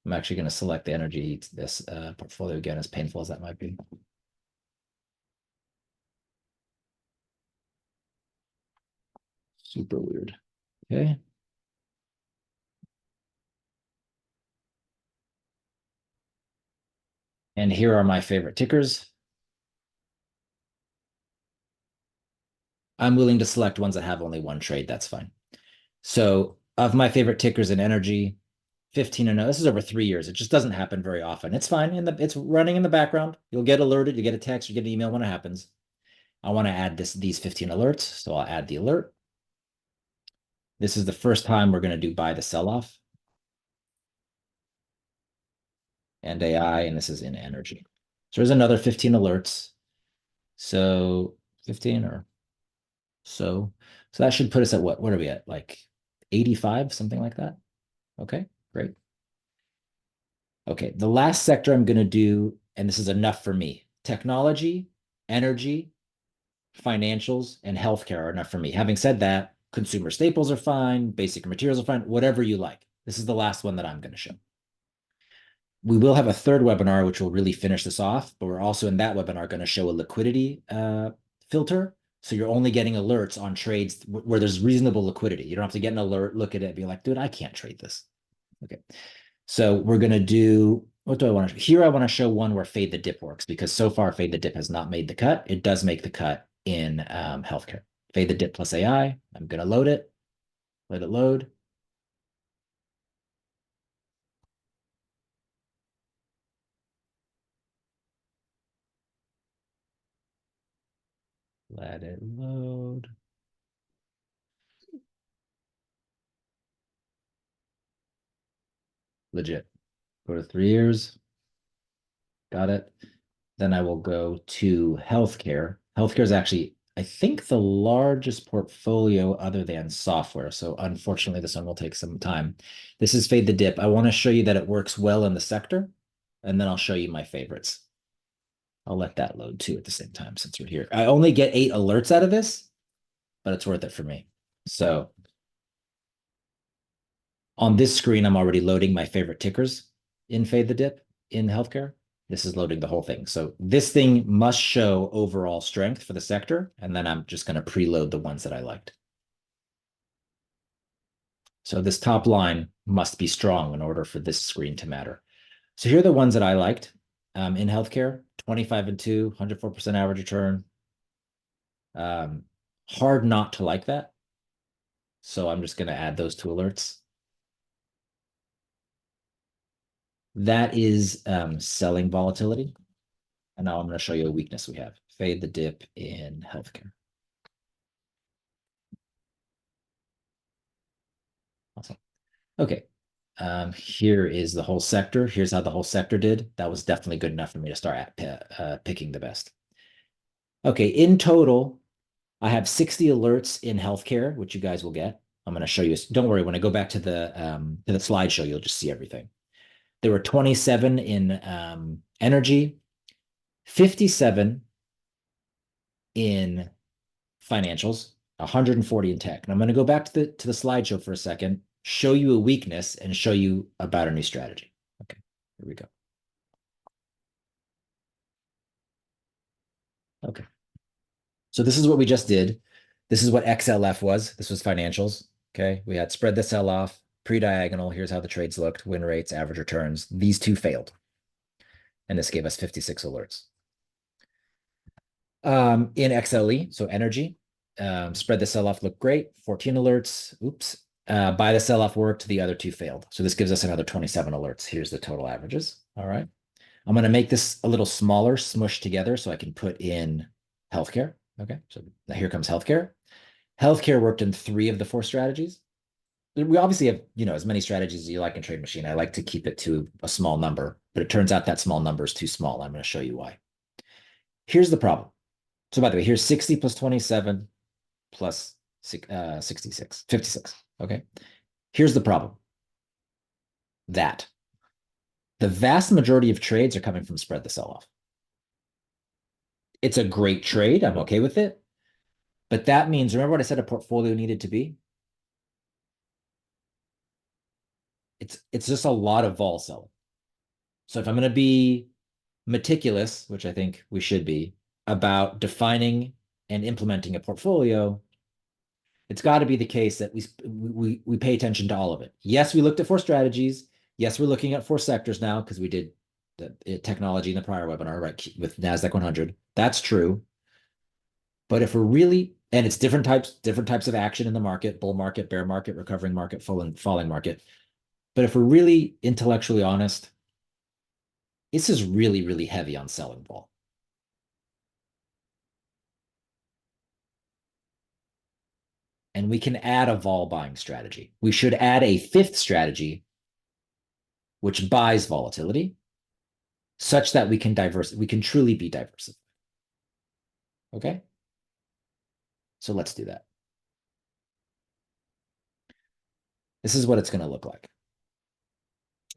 I'm actually going to select the energy, this portfolio again, as painful as that might be. Super weird. Okay. And here are my favorite tickers. I'm willing to select ones that have only one trade. That's fine. So of my favorite tickers in energy, 15 and 0. This is over 3 years. It just doesn't happen very often. It's fine. It's running in the background. You'll get alerted. You get a text, you get an email when it happens. I want to add these 15 alerts. So I'll add the alert. This is the first time we're going to do buy the sell-off. And AI, and this is in energy. So there's another 15 alerts. So 15 or so. So that should put us at what are we at? Like 85, something like that. Okay, great. Okay, the last sector I'm going to do, and this is enough for me, technology, energy, financials, and healthcare are enough for me. Having said that, consumer staples are fine, basic materials are fine, whatever you like. This is the last one that I'm going to show. We will have a third webinar, which will really finish this off, but we're also in that webinar going to show a liquidity filter. So you're only getting alerts on trades where there's reasonable liquidity. You don't have to get an alert, look at it, and be like, dude, I can't trade this. Okay. So we're going to do, what do I want to, here I want to show one where fade the dip works, because so far fade the dip has not made the cut. It does make the cut in healthcare. Fade the dip plus AI. I'm going to load it, let it load. Let it load. Legit. Go to 3 years. Got it. Then I will go to healthcare. Healthcare is actually, I think, the largest portfolio other than software. So unfortunately, this one will take some time. This is Fade the Dip. I want to show you that it works well in the sector, and then I'll show you my favorites. I'll let that load too at the same time since we're here. I only get 8 alerts out of this, but it's worth it for me. So on this screen, I'm already loading my favorite tickers in Fade the Dip in healthcare. This is loading the whole thing. So this thing must show overall strength for the sector, and then I'm just going to preload the ones that I liked. So this top line must be strong in order for this screen to matter. So here are the ones that I liked in healthcare: 25 and 2, 104% average return. Hard not to like that. So I'm just going to add those 2 alerts. That is selling volatility. And now I'm going to show you a weakness we have. Fade the dip in healthcare. Awesome. Okay. Here is the whole sector. Here's how the whole sector did. That was definitely good enough for me to start picking the best. Okay. In total, I have 60 alerts in healthcare, which you guys will get. I'm going to show you. Don't worry. When I go back to the slideshow, you'll just see everything. There were 27 in energy, 57 in financials, 140 in tech. And I'm going to go back to the slideshow for a second, show you a weakness, and show you about our new strategy. Okay, here we go. Okay. So this is what we just did. This is what XLF was. This was financials. Okay. We had spread the sell off, pre-diagonal. Here's how the trades looked, win rates, average returns. These 2 failed. And this gave us 56 alerts. In XLE, so energy, spread the sell-off looked great, 14 alerts. Oops. Buy the sell-off worked, the other 2 failed. So this gives us another 27 alerts. Here's the total averages. All right. I'm going to make this a little smaller, smushed together so I can put in healthcare. Okay. So now here comes healthcare. Healthcare worked in 3 of the 4 strategies. We obviously have, as many strategies as you like in TradeMachine. I like to keep it to a small number, but it turns out that small number is too small. I'm going to show you why. Here's the problem. So by the way, here's 60 plus 27 plus 66, 56. Okay. Here's the problem. That the vast majority of trades are coming from spread the sell-off. It's a great trade. I'm okay with it. But that means, remember what I said a portfolio needed to be? It's just a lot of vol selling. So if I'm going to be meticulous, which I think we should be, about defining and implementing a portfolio, it's got to be the case that we pay attention to all of it. Yes, we looked at 4 strategies. Yes, we're looking at 4 sectors now because we did the technology in the prior webinar, right, with NASDAQ 100. That's true. But if we're really, and it's different types of action in the market: bull market, bear market, recovering market, falling market. But if we're really intellectually honest, this is really, really heavy on selling vol. And we can add a vol buying strategy. We should add a 5th strategy, which buys volatility, such that we can truly be diversified. Okay? So let's do that. This is what it's going to look like.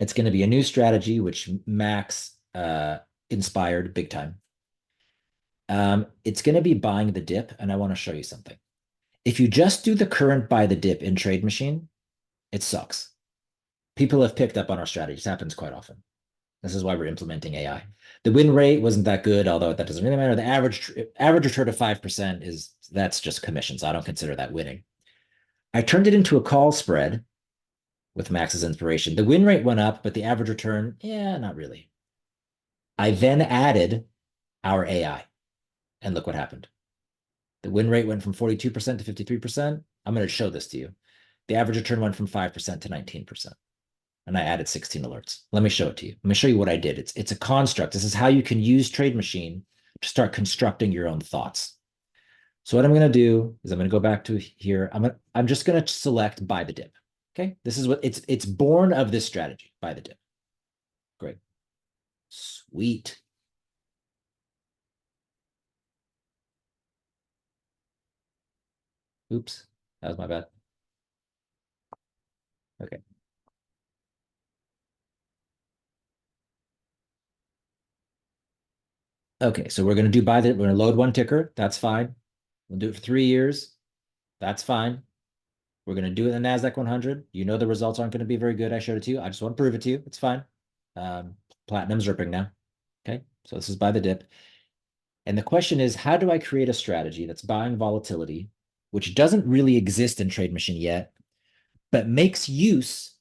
It's going to be a new strategy, which Max inspired big time. It's going to be buying the dip, and I want to show you something. If you just do the current buy the dip in TradeMachine, it sucks. People have picked up on our strategies. It happens quite often. This is why we're implementing AI. The win rate wasn't that good, although that doesn't really matter. The average return of 5% that's just commission, so I don't consider that winning. I turned it into a call spread with Max's inspiration. The win rate went up, but the average return, not really. I then added our AI, and look what happened. The win rate went from 42% to 53%. I'm going to show this to you. The average return went from 5% to 19%. And I added 16 alerts. Let me show it to you. Let me show you what I did. It's a construct. This is how you can use TradeMachine to start constructing your own thoughts. So what I'm going to do is I'm going to go back to here. I'm just going to select buy the dip. Okay. This is what it's born of this strategy, buy the dip. Great. Sweet. Oops. That was my bad. Okay. Okay. So we're going to do buy the, we're going to load one ticker. That's fine. We'll do it for 3 years. That's fine. We're going to do it in the NASDAQ 100. You know the results aren't going to be very good. I showed it to you. I just want to prove it to you. It's fine. Platinum's ripping now. Okay. So this is buy the dip. And the question is, how do I create a strategy that's buying volatility, which doesn't really exist in TradeMachine yet, but makes use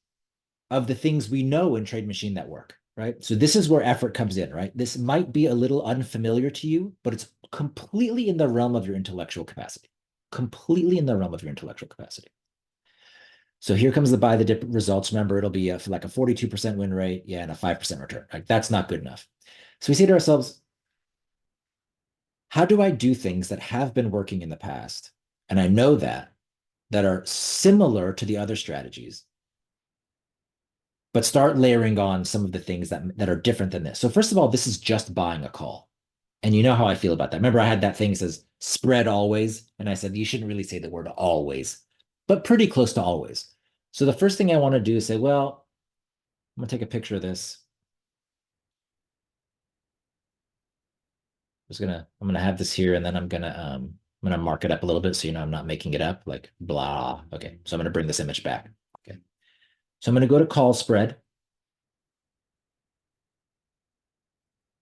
of the things we know in TradeMachine that work, right? So this is where effort comes in, right? This might be a little unfamiliar to you, but it's completely in the realm of your intellectual capacity, completely in the realm of your intellectual capacity. So here comes the buy the dip results. Remember, it'll be like a 42% win rate, yeah, and a 5% return. Like that's not good enough. So we say to ourselves, how do I do things that have been working in the past? And I know that are similar to the other strategies, but start layering on some of the things that are different than this. So first of all, this is just buying a call. And you know how I feel about that. Remember, I had that thing that says spread always. And I said, you shouldn't really say the word always, but pretty close to always. So the first thing I want to do is say, well, I'm going to take a picture of this. I'm gonna have this here, and then I'm gonna mark it up a little bit so you know I'm not making it up, like blah. Okay, so I'm gonna bring this image back. Okay, so I'm gonna go to call spread,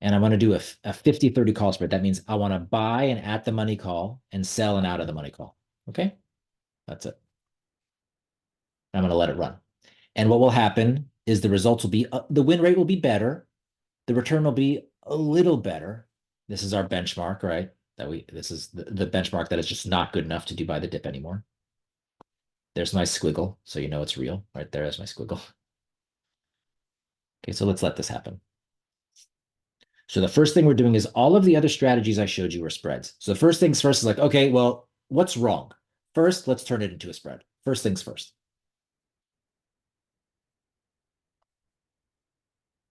and I want to do a 50-30 call spread. That means I want to buy an at the money call and sell an out of the money call. Okay, that's it. I'm gonna let it run. And what will happen is the results will be the win rate will be better, the return will be a little better. This is our benchmark, right? This is the benchmark that is just not good enough to do buy the dip anymore. There's my squiggle, so you know it's real. Right there is my squiggle. Okay, so let's let this happen. So the first thing we're doing is all of the other strategies I showed you are spreads. So the first things first is like, okay, well, what's wrong? First, let's turn it into a spread. First things first.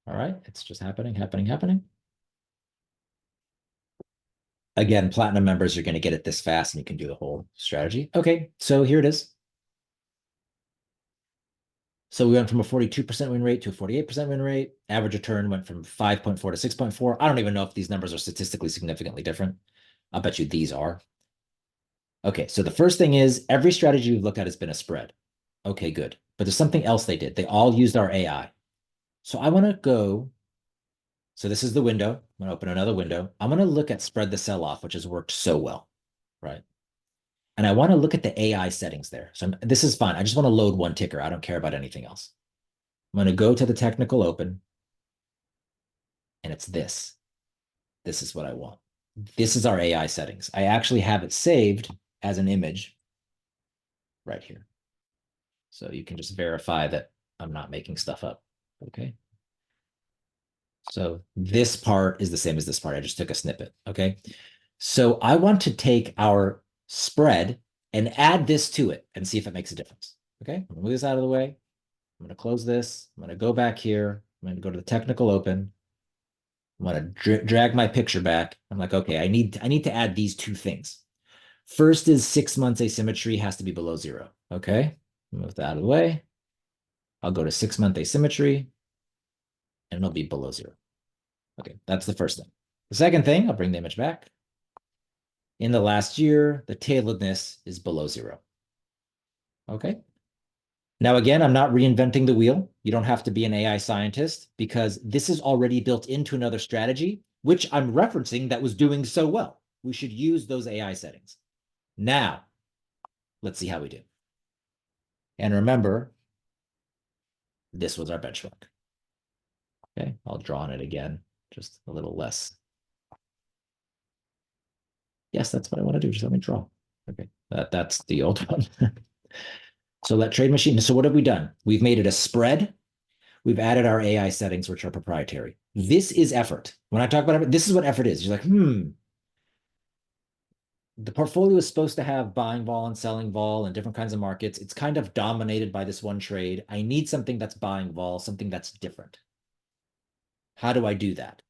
All right, it's just happening, happening, happening. Again, platinum members are going to get it this fast and you can do the whole strategy. Okay, so here it is. So we went from a 42% win rate to a 48% win rate. Average return went from 5.4 to 6.4. I don't even know if these numbers are statistically significantly different. I'll bet you these are. Okay, so the first thing is every strategy we've looked at has been a spread. Okay, good. But there's something else they did. They all used our AI. So I want to go. So this is the window. I'm going to open another window. I'm going to look at spread the sell off, which has worked so well, right? And I want to look at the AI settings there. So this is fine. I just want to load one ticker. I don't care about anything else. I'm going to go to the technical open, and it's this. This is what I want. This is our AI settings. I actually have it saved as an image right here. So you can just verify that I'm not making stuff up. Okay. So this part is the same as this part. I just took a snippet. Okay. So I want to take our spread and add this to it and see if it makes a difference. Okay. I'm gonna move this out of the way. I'm going to close this. I'm going to go back here. I'm going to go to the technical open. I'm going to drag my picture back. I'm like, okay, I need to add these two things. First is 6 months asymmetry has to be below 0. Okay. Move that out of the way. I'll go to 6-month asymmetry and it'll be below 0. Okay, that's the first thing. The second thing, I'll bring the image back. In the last year, the tailoredness is below 0. Okay. Now, again, I'm not reinventing the wheel. You don't have to be an AI scientist because this is already built into another strategy, which I'm referencing that was doing so well. We should use those AI settings. Now, let's see how we do. And remember, this was our benchmark. Okay, I'll draw on it again, just a little less. Yes, that's what I want to do. Just let me draw. Okay, that's the old one. So let TradeMachine. So what have we done? We've made it a spread. We've added our AI settings, which are proprietary. This is effort. When I talk about effort, this is what effort is. You're like, the portfolio is supposed to have buying vol and selling vol and different kinds of markets. It's kind of dominated by this one trade. I need something that's buying vol, something that's different. How do I do that?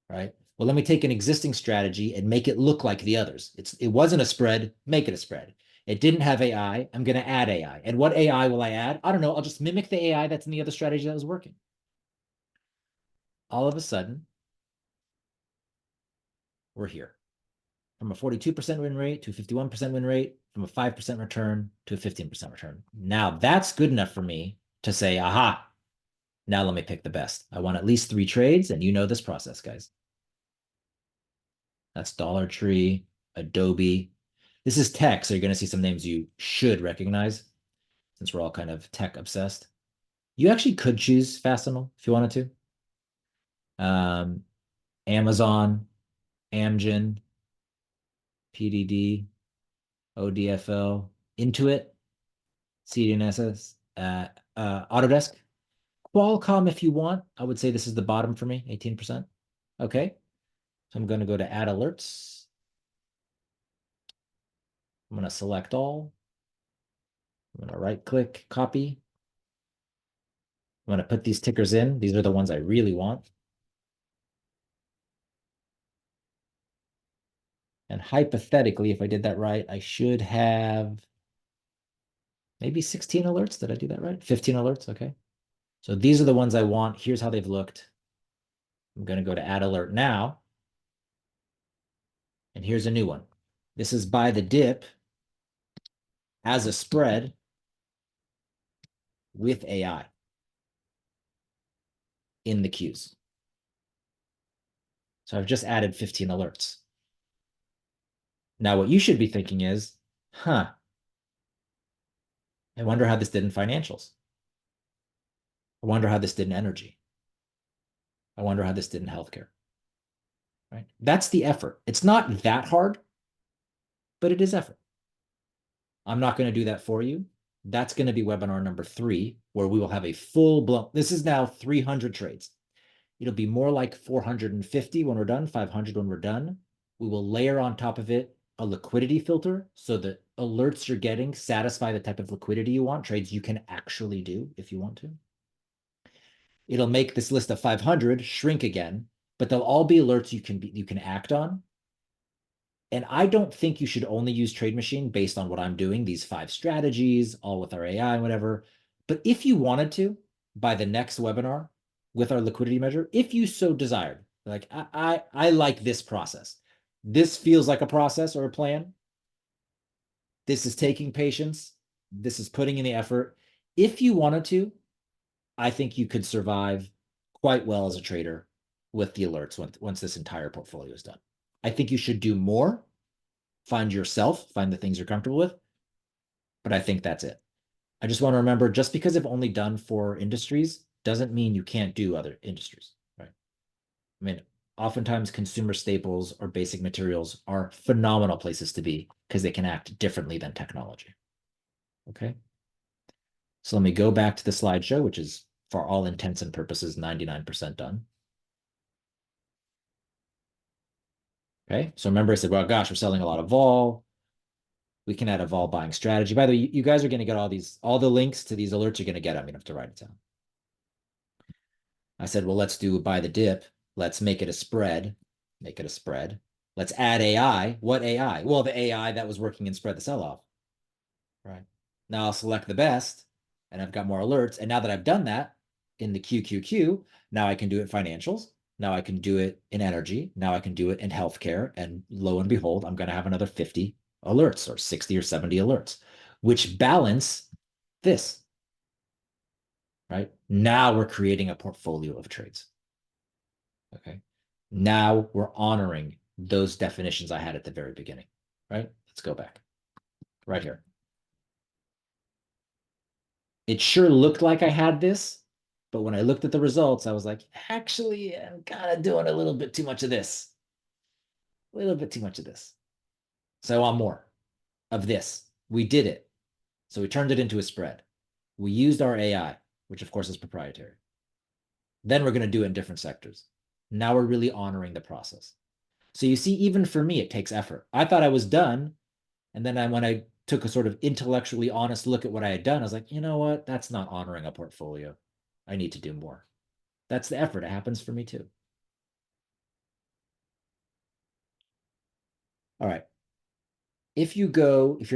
Right? Well, let me take an existing strategy and make it look like the others. It wasn't a spread, make it a spread. It didn't have AI, I'm going to add AI. And what AI will I add? I don't know. I'll just mimic the AI that's in the other strategy that was working. All of a sudden, we're here. From a 42% win rate to a 51% win rate, from a 5% return to a 15% return. Now that's good enough for me to say, aha, now let me pick the best. I want at least 3 trades, and you know this process, guys. That's Dollar Tree, Adobe. This is tech, so you're going to see some names you should recognize since we're all kind of tech obsessed. You actually could choose Fastenal if you wanted to. Amazon, Amgen, PDD, ODFL, Intuit, CDNSS, Autodesk, Qualcomm if you want. I would say this is the bottom for me, 18%. Okay, so I'm going to go to add alerts. I'm going to select all. I'm going to right click, copy. I'm going to put these tickers in. These are the ones I really want. And hypothetically, if I did that right, I should have maybe 16 alerts. Did I do that right? 15 alerts. Okay. So these are the ones I want. Here's how they've looked. I'm going to go to add alert now. And here's a new one. This is buy the dip as a spread with AI in the queues. So I've just added 15 alerts. Now, what you should be thinking is, I wonder how this did in financials. I wonder how this did in energy. I wonder how this did in healthcare. Right? That's the effort. It's not that hard, but it is effort. I'm not going to do that for you. That's going to be webinar number 3, where we will have a full blown, this is now 300 trades. It'll be more like 450 when we're done, 500 when we're done. We will layer on top of it a liquidity filter so that alerts you're getting satisfy the type of liquidity you want, trades you can actually do if you want to. It'll make this list of 500 shrink again, but they'll all be alerts you can act on. And I don't think you should only use TradeMachine based on what I'm doing, these 5 strategies, all with our AI and whatever. But if you wanted to, by the next webinar with our liquidity measure, if you so desired, like I like this process. This feels like a process or a plan. This is taking patience. This is putting in the effort. If you wanted to, I think you could survive quite well as a trader with the alerts once this entire portfolio is done. I think you should do more, find yourself, find the things you're comfortable with, but I think that's it. I just want to remember, just because I've only done 4 industries doesn't mean you can't do other industries, right? I mean, oftentimes consumer staples or basic materials are phenomenal places to be because they can act differently than technology. Okay. So let me go back to the slideshow, which is for all intents and purposes 99% done. Okay. So remember I said, well, gosh, we're selling a lot of vol. We can add a vol buying strategy. By the way, you guys are going to get all the links to these alerts you're going to get. I'm going to have to write it down. I said, well, let's do buy the dip. Let's make it a spread. Make it a spread. Let's add AI. What AI? Well, the AI that was working in spread the sell-off. Right. Now I'll select the best, and I've got more alerts. And now that I've done that in the QQQ, now I can do it financials. Now I can do it in energy. Now I can do it in healthcare. And lo and behold, I'm going to have another 50 alerts or 60 or 70 alerts, which balance this. Right? Now we're creating a portfolio of trades. Okay. Now we're honoring those definitions I had at the very beginning. Right? Let's go back. Right here. It sure looked like I had this, but when I looked at the results, I was like, actually, I'm kind of doing a little bit too much of this. A little bit too much of this. So I want more of this. We did it. So we turned it into a spread. We used our AI, which of course is proprietary. Then we're going to do it in different sectors. Now we're really honoring the process. So you see, even for me, it takes effort. I thought I was done. And then when I took a sort of intellectually honest look at what I had done, I was like, you know what? That's not honoring a portfolio. I need to do more. That's the effort. It happens for me too. All right. If you're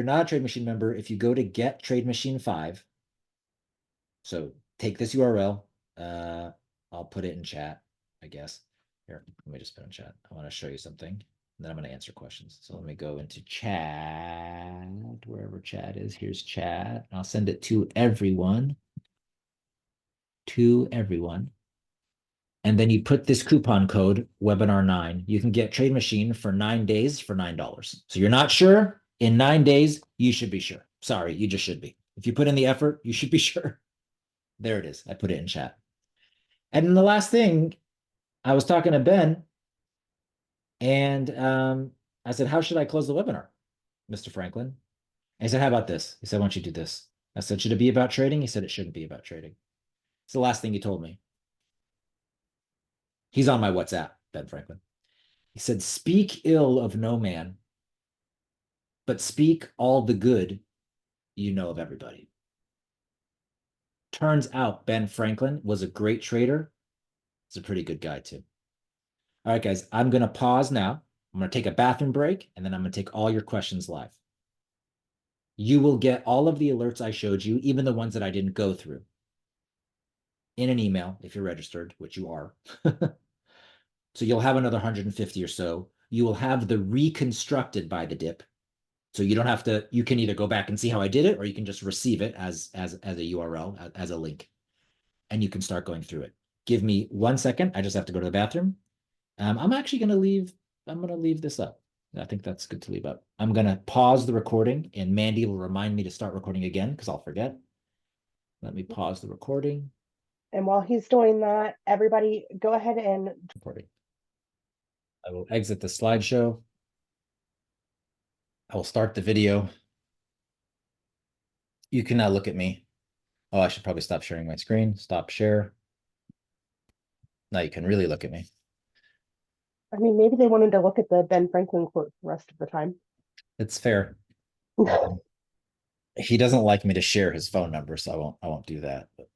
not a Trade Machine member, if you go to get Trade Machine 5, so take this URL. I'll put it in chat, I guess. Here, let me just put it in chat. I want to show you something, and then I'm going to answer questions. So let me go into chat, wherever chat is. Here's chat. I'll send it to everyone. To everyone. And then you put this coupon code webinar9. You can get Trade Machine for 9 days for $9. So you're not sure? In 9 days, you should be sure. Sorry, you just should be. If you put in the effort, you should be sure. There it is. I put it in chat. And then the last thing, I was talking to Ben, and I said, how should I close the webinar, Mr. Franklin? And he said, how about this? He said, why don't you do this? I said, should it be about trading? He said, it shouldn't be about trading. It's the last thing he told me. He's on my WhatsApp, Ben Franklin. He said, speak ill of no man, but speak all the good you know of everybody. Turns out Ben Franklin was a great trader. He's a pretty good guy too. All right, guys, I'm going to pause now. I'm going to take a bathroom break, and then I'm going to take all your questions live. You will get all of the alerts I showed you, even the ones that I didn't go through, in an email if you're registered, which you are. So you'll have another 150 or so. You will have the reconstructed by the dip. So you don't have to, you can either go back and see how I did it, or you can just receive it as a URL, as a link, and you can start going through it. Give me 1 second. I just have to go to the bathroom. I'm actually going to leave. I'm going to leave this up. I think that's good to leave up. I'm going to pause the recording, and Mandy will remind me to start recording again because I'll forget. Let me pause the recording. And while he's doing that, everybody go ahead and Recording. I will exit the slideshow. I will start the video. You can now look at me. Oh, I should probably stop sharing my screen. Stop share. Now you can really look at me. I mean, maybe they wanted to look at the Ben Franklin quote the rest of the time. It's fair. He doesn't like me to share his phone number, so I won't do that. But...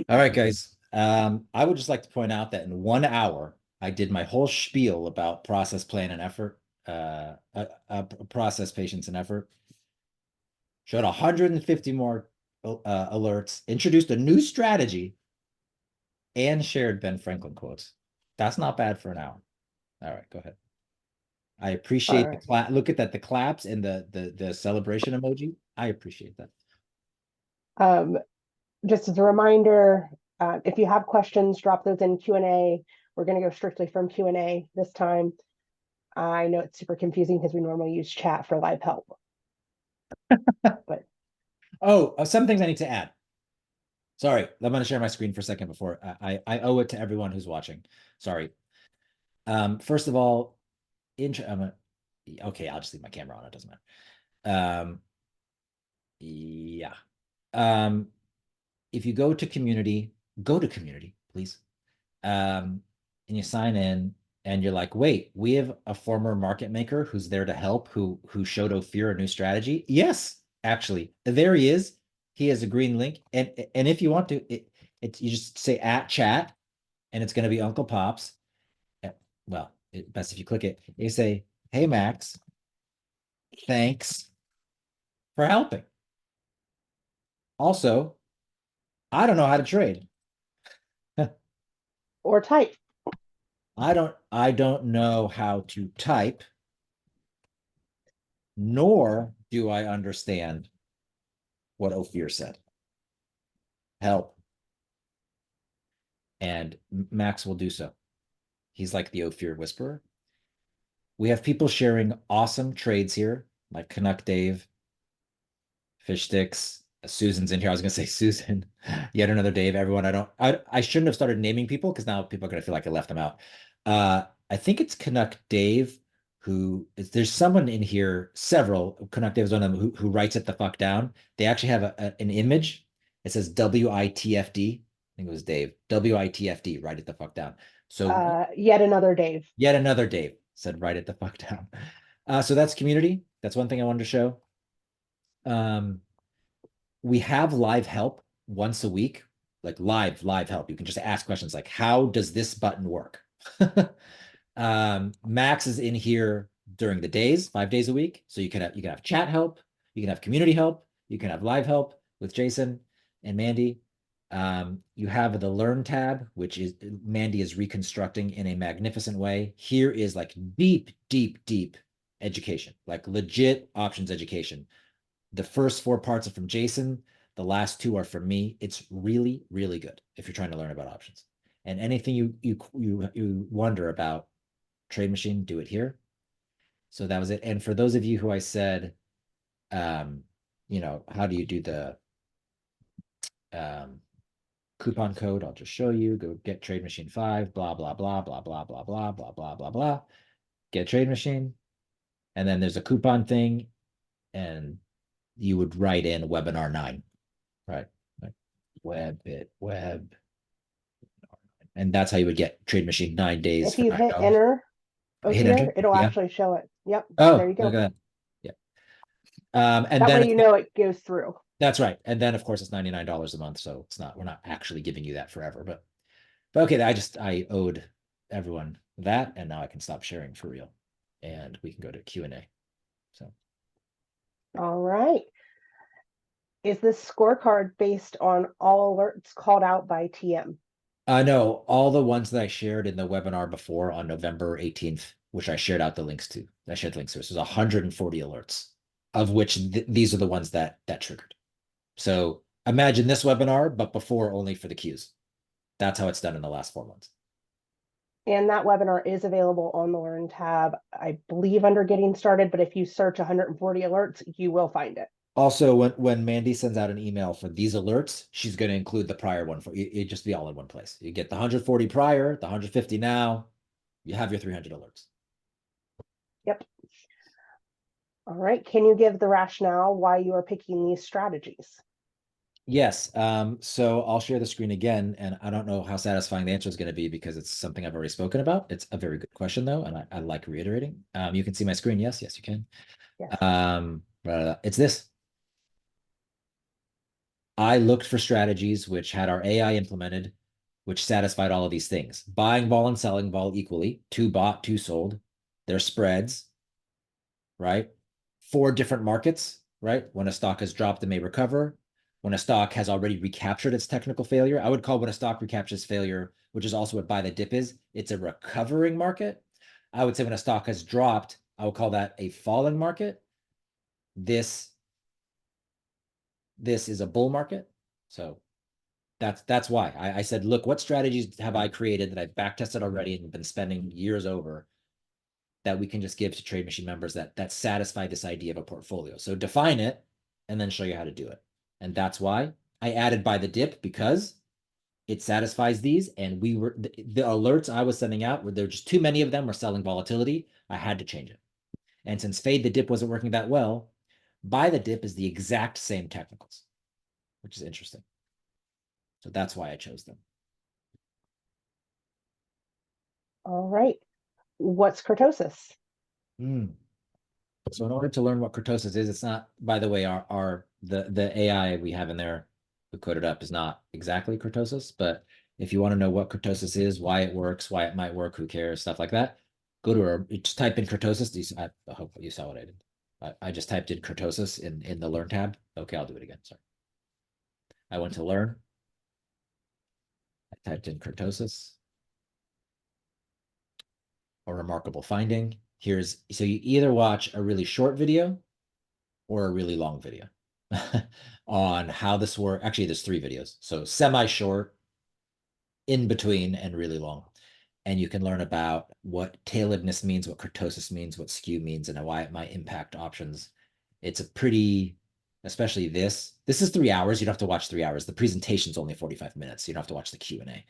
All right, guys. I would just like to point out that in 1 hour, I did my whole spiel about process, plan, and effort, process, patience, and effort. Showed 150 more alerts, introduced a new strategy, and shared Ben Franklin quotes. That's not bad for an hour. All right, go ahead. I appreciate the clap. Look at that, the claps and the celebration emoji. I appreciate that. Just as a reminder, if you have questions, drop those in Q&A. We're going to go strictly from Q&A this time. I know it's super confusing because we normally use chat for live help. But some things I need to add. Sorry, I'm going to share my screen for a second before I owe it to everyone who's watching. Sorry. First of all, okay, I'll just leave my camera on. It doesn't matter. Yeah. If you go to community, please. And you sign in, and you're like, wait, we have a former market maker who's there to help, who showed Ophir a new strategy. Yes, actually, there he is. He has a green link, and if you want to, you just say @chat, and it's going to be Uncle Pops. Well, best if you click it. You say, hey Max, thanks for helping. Also, I don't know how to trade. or type. I don't know how to type, nor do I understand what Ophir said. Help. And Max will do so. He's like the Ophir whisperer. We have people sharing awesome trades here, like Canuck Dave, Fish Sticks, Susan's in here. I was gonna say Susan, yet another Dave. Everyone, I shouldn't have started naming people because now people are gonna feel like I left them out. I think it's Canuck Dave there's someone in here, several. Canuck Dave is one of them who writes it the fuck down. They actually have an image. It says WITFD. I think it was Dave. WITFD. Write it the fuck down. So Yet another Dave. yet another Dave said, write it the fuck down. So that's community. That's one thing I wanted to show. We have live help once a week, like live help. You can just ask questions like, how does this button work? Max is in here during the days, 5 days a week. So you can have chat help, you can have community help, you can have live help with Jason and Mandy. You have the Learn tab, which is Mandy is reconstructing in a magnificent way. Here is like deep education, like legit options education. The first 4 parts are from Jason. The last 2 are from me. It's really good if you're trying to learn about options. And anything you wonder about TradeMachine, do it here. So that was it. And for those of you who I said, how do you do the coupon code? I'll just show you. Go get TradeMachine 5, blah, blah, blah, blah, blah, blah, blah, blah, blah, blah, blah. Get TradeMachine. And then there's a coupon thing, and you would write in webinar 9, right? Like web. And that's how you would get TradeMachine 9 days If for you hit $9. enter, Hit enter. Ophir, it'll Yeah. actually show it. Yep. There Oh, you go. look at that. Yeah. And that then way you know it goes through. that's right. And then of course it's $99 a month. So we're not actually giving you that forever, but okay, I owed everyone that, and now I can stop sharing for real. And we can go to Q&A. So all right. Is this scorecard based on all alerts called out by TM? no, all the ones that I shared in the webinar before on November 18th, which I shared out the links to. I shared links to. This was 140 alerts, of which these are the ones that triggered. So imagine this webinar, but before only for the queues. That's how it's done in the last 4 months. And that webinar is available on the Learn tab, I believe under Getting Started, but if you search 140 alerts, you will find it. Also, when Mandy sends out an email for these alerts, she's going to include the prior one for it just be all in one place. You get the 140 prior, the 150 now, you have your 300 alerts. Yep. All right. Can you give the rationale why you are picking these strategies? Yes. So I'll share the screen again, and I don't know how satisfying the answer is going to be because it's something I've already spoken about. It's a very good question though, and I like reiterating. You can see my screen. Yes, you can. Yes. It's this. I looked for strategies which had our AI implemented, which satisfied all of these things. Buying vol and selling vol equally, 2 bought, 2 sold. Their spreads, right? 4 different markets, right? When a stock has dropped, it may recover. When a stock has already recaptured its technical failure, I would call when a stock recaptures failure, which is also what buy the dip is, it's a recovering market. I would say when a stock has dropped, I would call that a falling market. This is a bull market. So that's why I said, look, what strategies have I created that I've back tested already and been spending years over that we can just give to TradeMachine members that satisfy this idea of a portfolio. So define it and then show you how to do it. And that's why I added buy the dip, because it satisfies these. And the alerts I was sending out, where there were just too many of them were selling volatility. I had to change it. And since fade the dip wasn't working that well, buy the dip is the exact same technicals, which is interesting. So that's why I chose them. All right. What's kurtosis? So in order to learn what kurtosis is, it's not, by the way, the AI we have in there who coded up is not exactly kurtosis, but if you want to know what kurtosis is, why it works, why it might work, who cares, stuff like that, go to just type in kurtosis. I hope you saw what I did. I just typed in kurtosis in the learn tab. Okay, I'll do it again. Sorry. I went to learn. I typed in kurtosis. A remarkable finding. So you either watch a really short video or a really long video on how this works. Actually, there's 3 videos. So semi-short, in between, and really long. And you can learn about what tailedness means, what kurtosis means, what skew means, and why it might impact options. It's a pretty, especially this is 3 hours. You don't have to watch 3 hours. The presentation's only 45 minutes. So you don't have to watch the Q&A.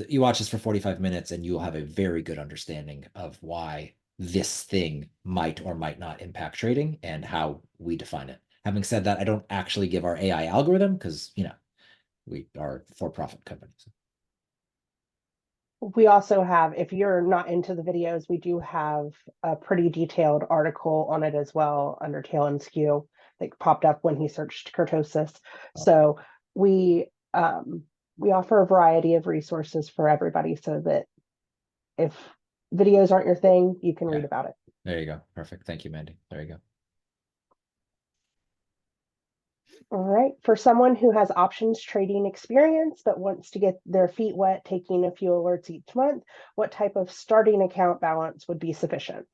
You watch this for 45 minutes and you'll have a very good understanding of why this thing might or might not impact trading and how we define it. Having said that, I don't actually give our AI algorithm because, we are a for-profit company. So. We also have, if you're not into the videos, we do have a pretty detailed article on it as well under tail and skew that popped up when he searched kurtosis. So we um, we offer a variety of resources for everybody so that if videos aren't your thing, you can Yeah, read about it. there you go. Perfect. Thank you, Mandy. There you go. All right. For someone who has options trading experience but wants to get their feet wet taking a few alerts each month, what type of starting account balance would be sufficient?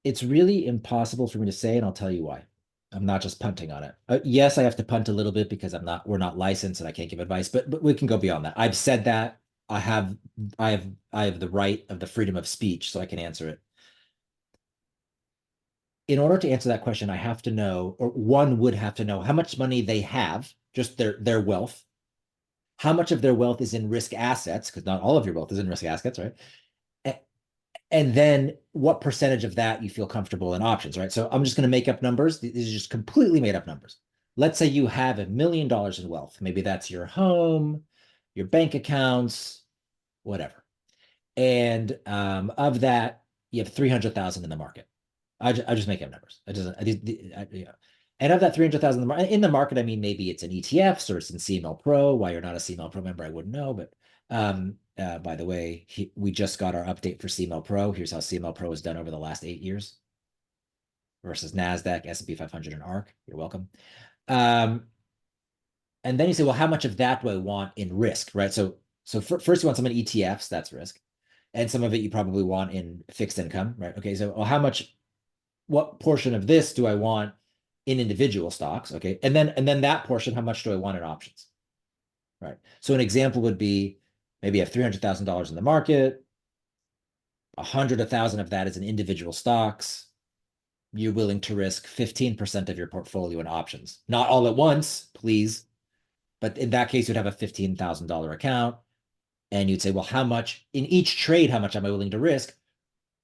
It's really impossible for me to say, and I'll tell you why. I'm not just punting on it. Yes, I have to punt a little bit because we're not licensed and I can't give advice, but we can go beyond that. I've said that. I have the right of the freedom of speech, so I can answer it. In order to answer that question, I have to know, or one would have to know how much money they have, just their wealth, how much of their wealth is in risk assets, because not all of your wealth is in risk assets, right? And then what percentage of that you feel comfortable in options, right? So I'm just going to make up numbers. These are just completely made up numbers. Let's say you have $1 million in wealth. Maybe that's your home, your bank accounts, whatever. And of that, you have 300,000 in the market. I just make up numbers. I just, yeah. And of that 300,000 in the market, I mean, maybe it's in ETFs or it's in CML Pro. Why you're not a CML Pro member, I wouldn't know. But by the way, we just got our update for CML Pro. Here's how CML Pro has done over the last 8 years versus NASDAQ, S&P 500, and ARK. You're welcome. And then you say, well, how much of that do I want in risk, right? So first you want some in ETFs, that's risk. And some of it you probably want in fixed income, right? Okay, so well, what portion of this do I want in individual stocks? Okay. And then that portion, how much do I want in options? Right. So an example would be maybe you have $300,000 in the market, 100,000 of that is in individual stocks. You're willing to risk 15% of your portfolio in options. Not all at once, please. But in that case, you'd have a $15,000 account. And you'd say, well, how much in each trade, how much am I willing to risk?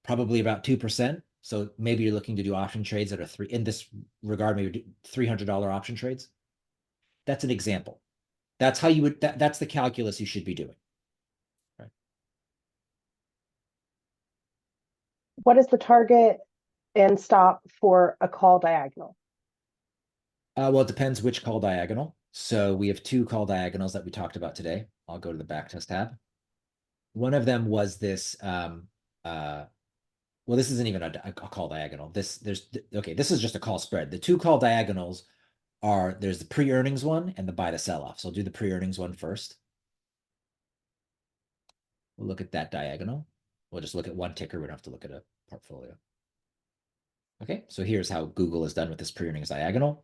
Probably about 2%. So maybe you're looking to do option trades that are in this regard, maybe $300 option trades. That's an example. That's how you would, that's the calculus you should be doing. Right. What is the target and stop for a call diagonal? Well, it depends which call diagonal. So we have two call diagonals that we talked about today. I'll go to the backtest tab. One of them was this, well, this isn't even a call diagonal. Okay, this is just a call spread. The two call diagonals there's the pre-earnings one and the buy to sell off. So I'll do the pre-earnings one first. We'll look at that diagonal. We'll just look at one ticker. We don't have to look at a portfolio. Okay, so here's how Google is done with this pre-earnings diagonal.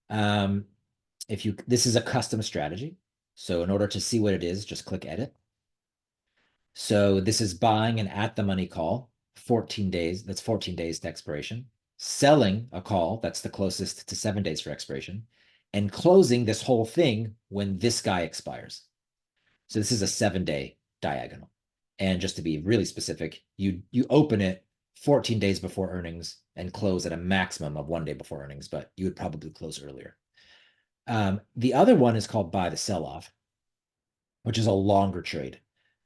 This is a custom strategy. So in order to see what it is, just click edit. So this is buying an at the money call, 14 days. That's 14 days to expiration. Selling a call, that's the closest to 7 days for expiration, and closing this whole thing when this guy expires. So this is a 7-day diagonal. And just to be really specific, you open it 14 days before earnings and close at a maximum of 1 day before earnings, but you would probably close earlier. The other one is called buy the sell off, which is a longer trade.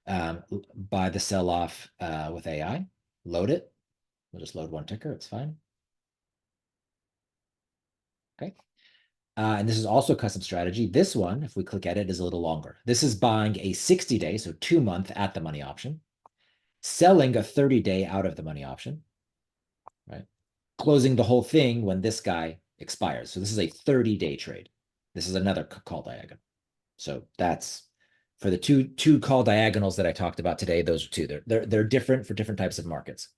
Buy the sell off with AI, load it. We'll just load one ticker. It's fine. Okay. And this is also a custom strategy. This one, if we click at it, is a little longer. This is buying a 60-day, so 2-month at the money option, selling a 30-day out of the money option, right? Closing the whole thing when this guy expires. So this is a 30-day trade. This is another call diagonal. So that's for the two call diagonals that I talked about today. Those are two. They're different for different types of markets.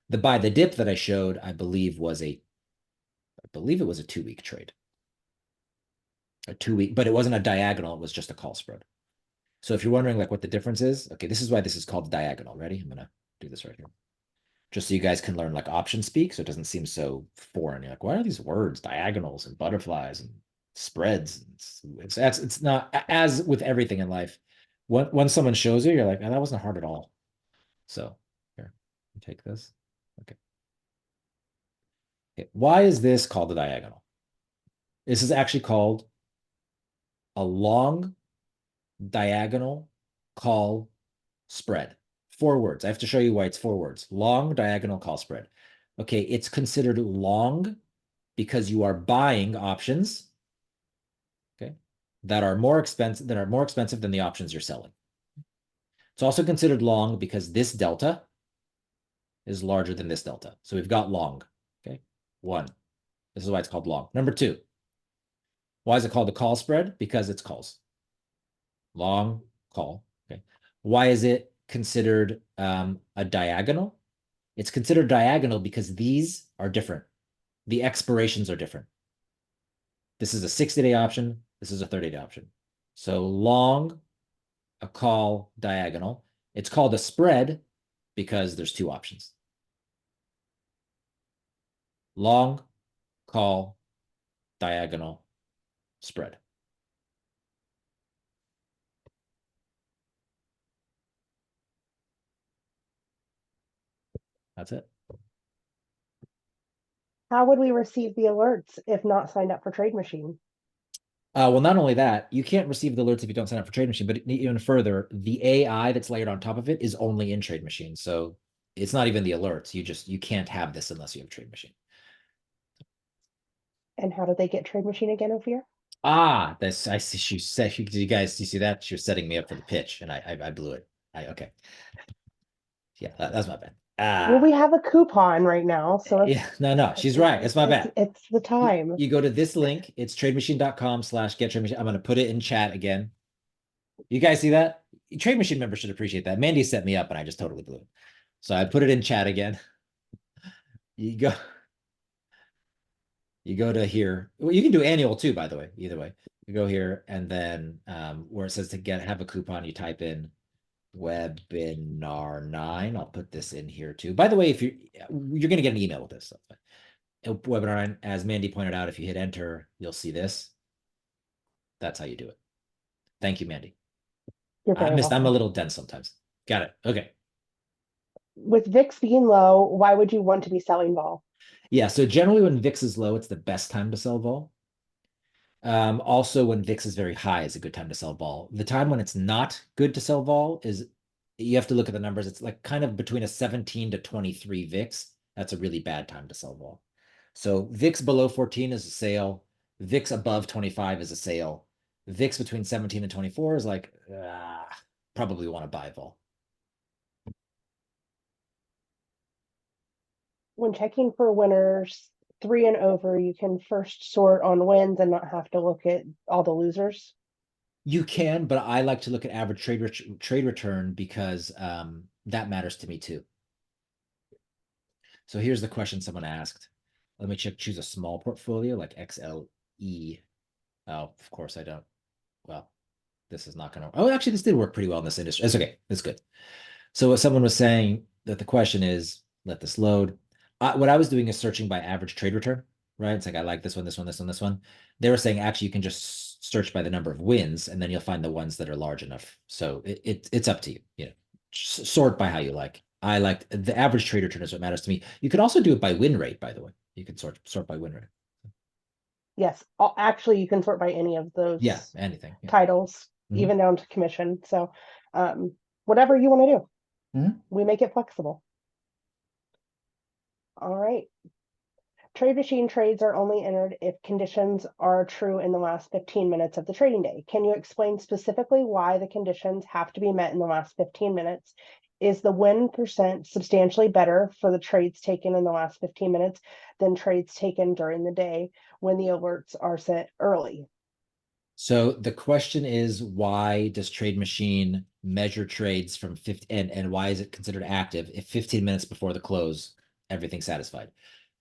The buy the dip that I showed, I believe it was a 2-week trade. A 2-week, but it wasn't a diagonal. It was just a call spread. So if you're wondering like what the difference is, okay, this is why this is called diagonal. Ready? I'm gonna do this right here, just so you guys can learn like option speak, so it doesn't seem so foreign. You're like, what are these words? Diagonals and butterflies and spreads. It's not, as with everything in life. When someone shows you, you're like, oh, that wasn't hard at all. So here, take this. Okay. Why is this called a diagonal? This is actually called a long diagonal call spread. 4 words. I have to show you why it's 4 words. Long diagonal call spread. Okay, it's considered long because you are buying options, okay, that are more expensive than the options you're selling. It's also considered long because this delta is larger than this delta. So we've got long. Okay, 1. This is why it's called long. Number 2, why is it called a call spread? Because it's calls. Long call. Okay. Why is it considered a diagonal? It's considered diagonal because these are different. The expirations are different. This is a 60-day option. This is a 30-day option. So long, a call, diagonal. It's called a spread because there's 2 options. Long, call, diagonal, spread. That's it. How would we receive the alerts if not signed up for TradeMachine? Well, not only that, you can't receive the alerts if you don't sign up for TradeMachine, but even further, the AI that's layered on top of it is only in TradeMachine. So it's not even the alerts. You can't have this unless you have TradeMachine. And how do they get TradeMachine again, Ophir? This I see. She said, you guys, you see that? She was setting me up for the pitch, and I blew it. Okay. Yeah, that's my bad. Well, we have a coupon right now, so Yeah, no, she's right. It's my bad. it's the time. You go to this link. It's trademachine.com/get TradeMachine. I'm going to put it in chat again. You guys see that? TradeMachine members should appreciate that. Mandy set me up and I just totally blew it. So I put it in chat again. You go to here. Well, you can do annual too, by the way. Either way, you go here and then where it says to have a coupon, you type in webinar 9. I'll put this in here too. By the way, if you're going to get an email with this. Webinar 9, as Mandy pointed out, if you hit enter, you'll see this. That's how you do it. Thank you, Mandy. You're very welcome. I'm a little dense sometimes. Got it. Okay. With VIX being low, why would you want to be selling vol? Yeah. So generally when VIX is low, it's the best time to sell vol. Also, when VIX is very high is a good time to sell vol. The time when it's not good to sell vol is you have to look at the numbers. It's like kind of between a 17 to 23 VIX. That's a really bad time to sell vol. So VIX below 14 is a sale. VIX above 25 is a sale. VIX between 17 and 24 is like, probably want to buy vol. When checking for winners 3 and over, you can first sort on wins and not have to look at all the losers. You can, but I like to look at average trade return because that matters to me too. So here's the question someone asked. Let me choose a small portfolio like XLE. Oh, of course I don't. Well, this is not going to. Oh, actually, this did work pretty well in this industry. It's okay. It's good. So what someone was saying that the question is, let this load. What I was doing is searching by average trade return, right? It's like I like this one, this one, this one, this one. They were saying actually you can just search by the number of wins, and then you'll find the ones that are large enough. So it's up to you. You know, sort by how you like. I like the average trade return is what matters to me. You could also do it by win rate, by the way. You can sort by win rate. Yes, actually, you can sort by any of those. Yeah, anything. Yeah. Titles, even down to commission. So, whatever you want to do, we make it flexible. All right. TradeMachine trades are only entered if conditions are true in the last 15 minutes of the trading day. Can you explain specifically why the conditions have to be met in the last 15 minutes? Is the win percent substantially better for the trades taken in the last 15 minutes than trades taken during the day when the alerts are sent early? So the question is, why does TradeMachine measure trades from 50 and why is it considered active if 15 minutes before the close, everything's satisfied?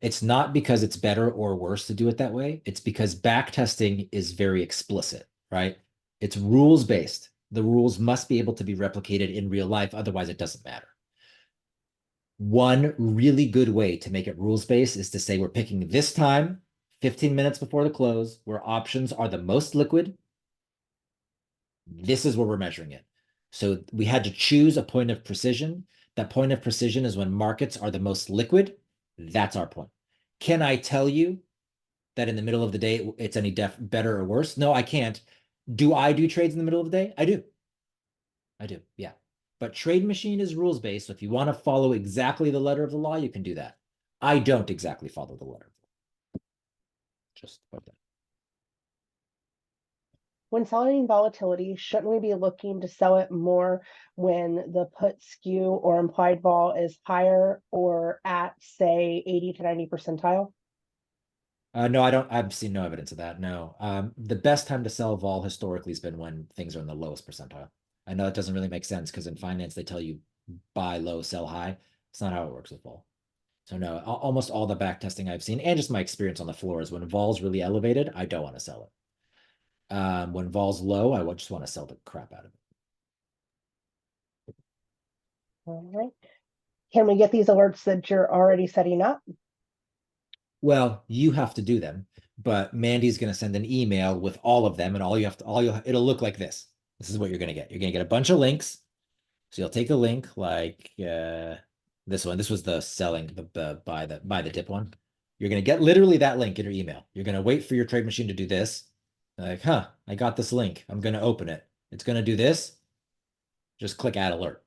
It's not because it's better or worse to do it that way. It's because back testing is very explicit, right? It's rules based. The rules must be able to be replicated in real life. Otherwise, it doesn't matter. One really good way to make it rules based is to say we're picking this time, 15 minutes before the close, where options are the most liquid. This is where we're measuring it. So we had to choose a point of precision. That point of precision is when markets are the most liquid. That's our point. Can I tell you that in the middle of the day, it's any better or worse? No, I can't. Do I do trades in the middle of the day? I do. Yeah. But TradeMachine is rules-based. So if you want to follow exactly the letter of the law, you can do that. I don't exactly follow the letter. Just like that. When selling volatility, shouldn't we be looking to sell it more when the put skew or implied vol is higher or at, say, 80 to 90 percentile? No, I don't. I've seen no evidence of that. No. The best time to sell vol historically has been when things are in the lowest percentile. I know it doesn't really make sense because in finance they tell you buy low, sell high. It's not how it works with vol. So no, almost all the back testing I've seen and just my experience on the floor is when vol's really elevated, I don't want to sell it. When vol's low, I just want to sell the crap out of it. All right. Can we get these alerts that you're already setting up? Well, you have to do them, but Mandy's going to send an email with all of them, and it'll look like this. This is what you're going to get. You're going to get a bunch of links. So you'll take a link like this one. This was the selling the buy the dip one. You're going to get literally that link in your email. You're going to wait for your TradeMachine to do this. Like, I got this link. I'm going to open it. It's going to do this. Just click add alert.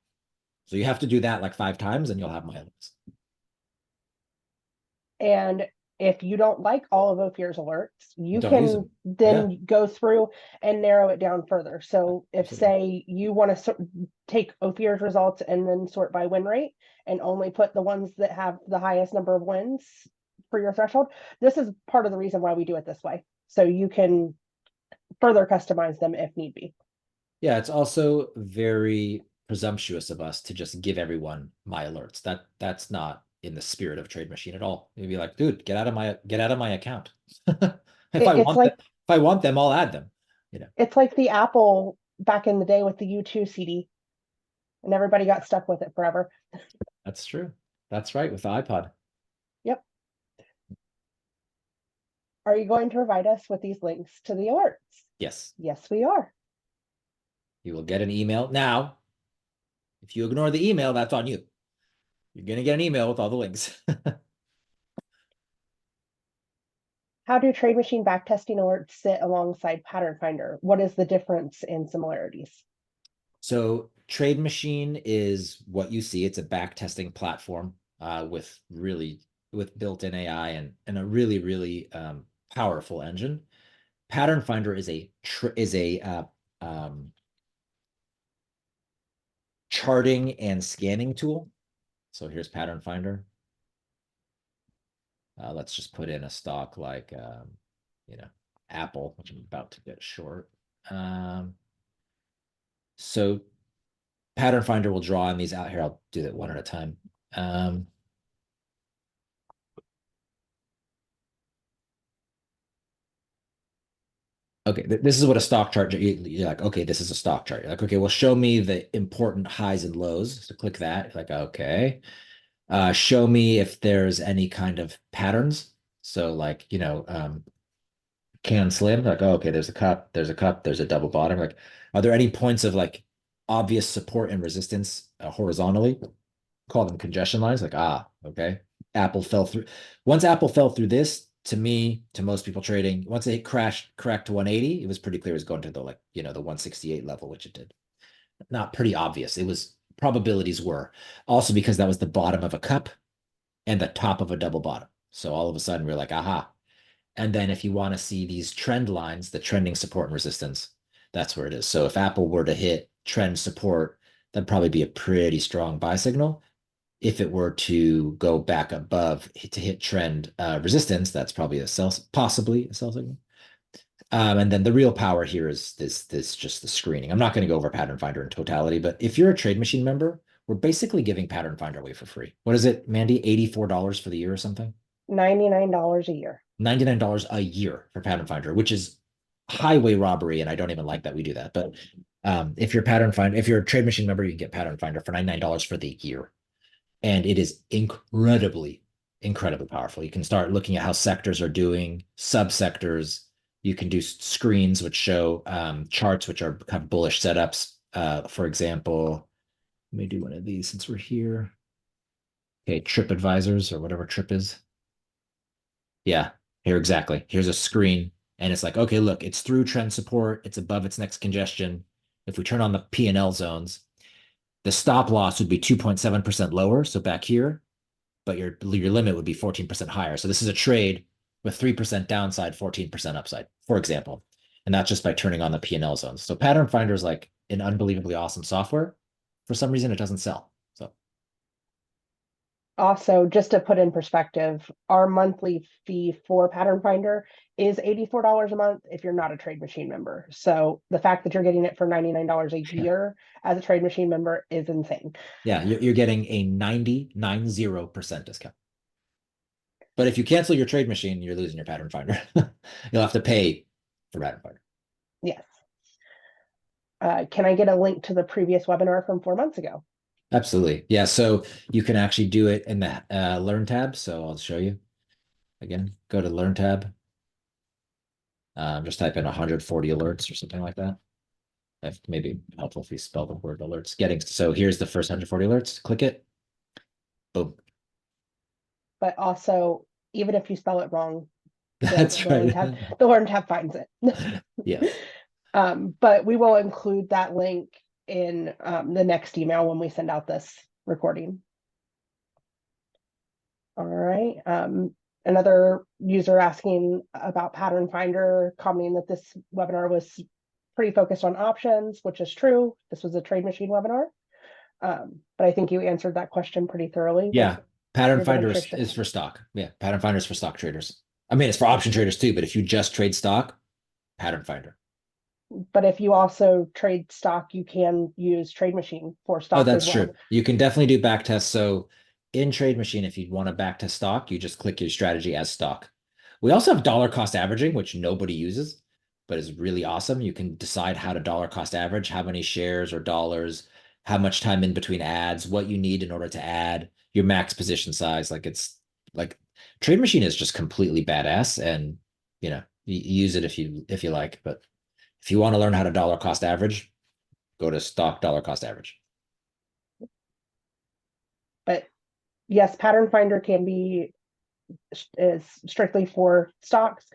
So you have to do that like 5 times and you'll have my alerts. And if you don't like all of Ophir's alerts, you Don't use can them. then Yeah. go through and narrow it down further. So if, Absolutely. say, you want to take Ophir's results and then sort by win rate and only put the ones that have the highest number of wins for your threshold, this is part of the reason why we do it this way. So you can further customize them if need be. Yeah, it's also very presumptuous of us to just give everyone my alerts. That's not in the spirit of TradeMachine at all. You'd be like, dude, get out of my account. If I It's want them, like if I want them, I'll add them. You know, it's like the Apple back in the day with the U2 CD, and everybody got stuck with it forever. that's true. That's right with the iPod. Yep. Are you going to provide us with these links to the alerts? Yes, Yes, we are. you will get an email. Now, if you ignore the email, that's on you. You're gonna get an email with all the links. How do TradeMachine backtesting alerts sit alongside Pattern Finder? What is the difference in similarities? So TradeMachine is what you see. It's a back testing platform with built-in AI and a really powerful engine. Pattern Finder is a charting and scanning tool. So here's Pattern Finder. Let's just put in a stock like Apple, which I'm about to get short. So Pattern Finder will draw on these out here. I'll do that one at a time. Okay, this is what a stock chart, you're like, okay, this is a stock chart. You're like, okay, well, show me the important highs and lows. So click that. You're like, okay. Show me if there's any kind of patterns. So like, can slim, like, oh, okay, there's a cup, there's a double bottom. Like, are there any points of like obvious support and resistance horizontally? Call them congestion lines. Like, okay. Apple fell through. Once Apple fell through this, to me, to most people trading, once it cracked to 180, it was pretty clear it was going to the the 168 level, which it did. Not pretty obvious. It was probabilities were also because that was the bottom of a cup and the top of a double bottom. So all of a sudden we're like, aha. And then if you want to see these trend lines, the trending support and resistance, that's where it is. So if Apple were to hit trend support, that'd probably be a pretty strong buy signal. If it were to go back above to hit trend resistance, that's probably possibly a sell signal. And then the real power here is this just the screening. I'm not going to go over Pattern Finder in totality, but if you're a TradeMachine member, we're basically giving Pattern Finder away for free. What is it, Mandy? $84 for the year or something? $99 a year. $99 a year for Pattern Finder, which is highway robbery, and I don't even like that we do that. But if you're if you're a TradeMachine member, you can get Pattern Finder for $99 for the year. And it is incredibly powerful. You can start looking at how sectors are doing, subsectors. You can do screens which show charts which are kind of bullish setups. For example, let me do one of these since we're here. Okay, Trip Advisors or whatever Trip is. Yeah, here exactly. Here's a screen, and it's like, okay, look, it's through trend support. It's above its next congestion. If we turn on the P&L zones, The stop loss would be 2.7% lower, so back here, but your limit would be 14% higher. So this is a trade with 3% downside, 14% upside, for example. And that's just by turning on the P&L zones. So Pattern Finder is like an unbelievably awesome software. For some reason, it doesn't sell. So Also, just to put in perspective, our monthly fee for Pattern Finder is $84 a month if you're not a TradeMachine member. So the fact that you're getting it for $99 a year as a TradeMachine member is insane. yeah, you're getting a 90% discount. But if you cancel your trade machine, you're losing your Pattern Finder. You'll have to pay for Pattern Finder. Yes. Can I get a link to the previous webinar from 4 months ago? Absolutely. Yeah. So you can actually do it in the Learn tab. So I'll show you. Again, go to Learn tab. Just type in 140 alerts or something like that. That may be helpful if you spell the word alerts. So here's the first 140 alerts. Click it. Boom. But also, even if you spell it wrong, That's right. the Learn tab finds it. Yes. But we will include that link in the next email when we send out this recording. All right. Another user asking about Pattern Finder, commenting that this webinar was pretty focused on options, which is true. This was a TradeMachine webinar. But I think you answered that question pretty thoroughly. Yeah. Pattern your Finder demonstration. is for stock. Yeah. Pattern Finder is for stock traders. I mean, it's for option traders too, but if you just trade stock, Pattern Finder. But if you also trade stock, you can use TradeMachine for Oh, stock as that's well. true. You can definitely do back tests. So in TradeMachine, if you want to back test stock, you just click your strategy as stock. We also have dollar cost averaging, which nobody uses, but is really awesome. You can decide how to dollar cost average, how many shares or dollars, how much time in between ads, what you need in order to add, your max position size. Like it's like TradeMachine is just completely badass, and you use it if you like. But if you want to learn how to dollar cost average, go to stock dollar cost average. But yes, Pattern Finder can be is strictly for stocks,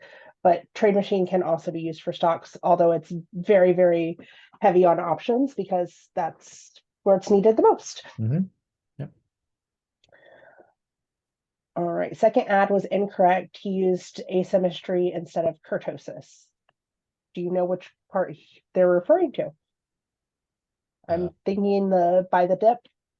but TradeMachine can also be used for stocks, although it's very, very heavy on options because that's where it's needed the most. Mm-hmm. Yep. All right, second ad was incorrect. He used asymmetry instead of kurtosis. Do you know which part they're referring to? I'm thinking the buy the dip,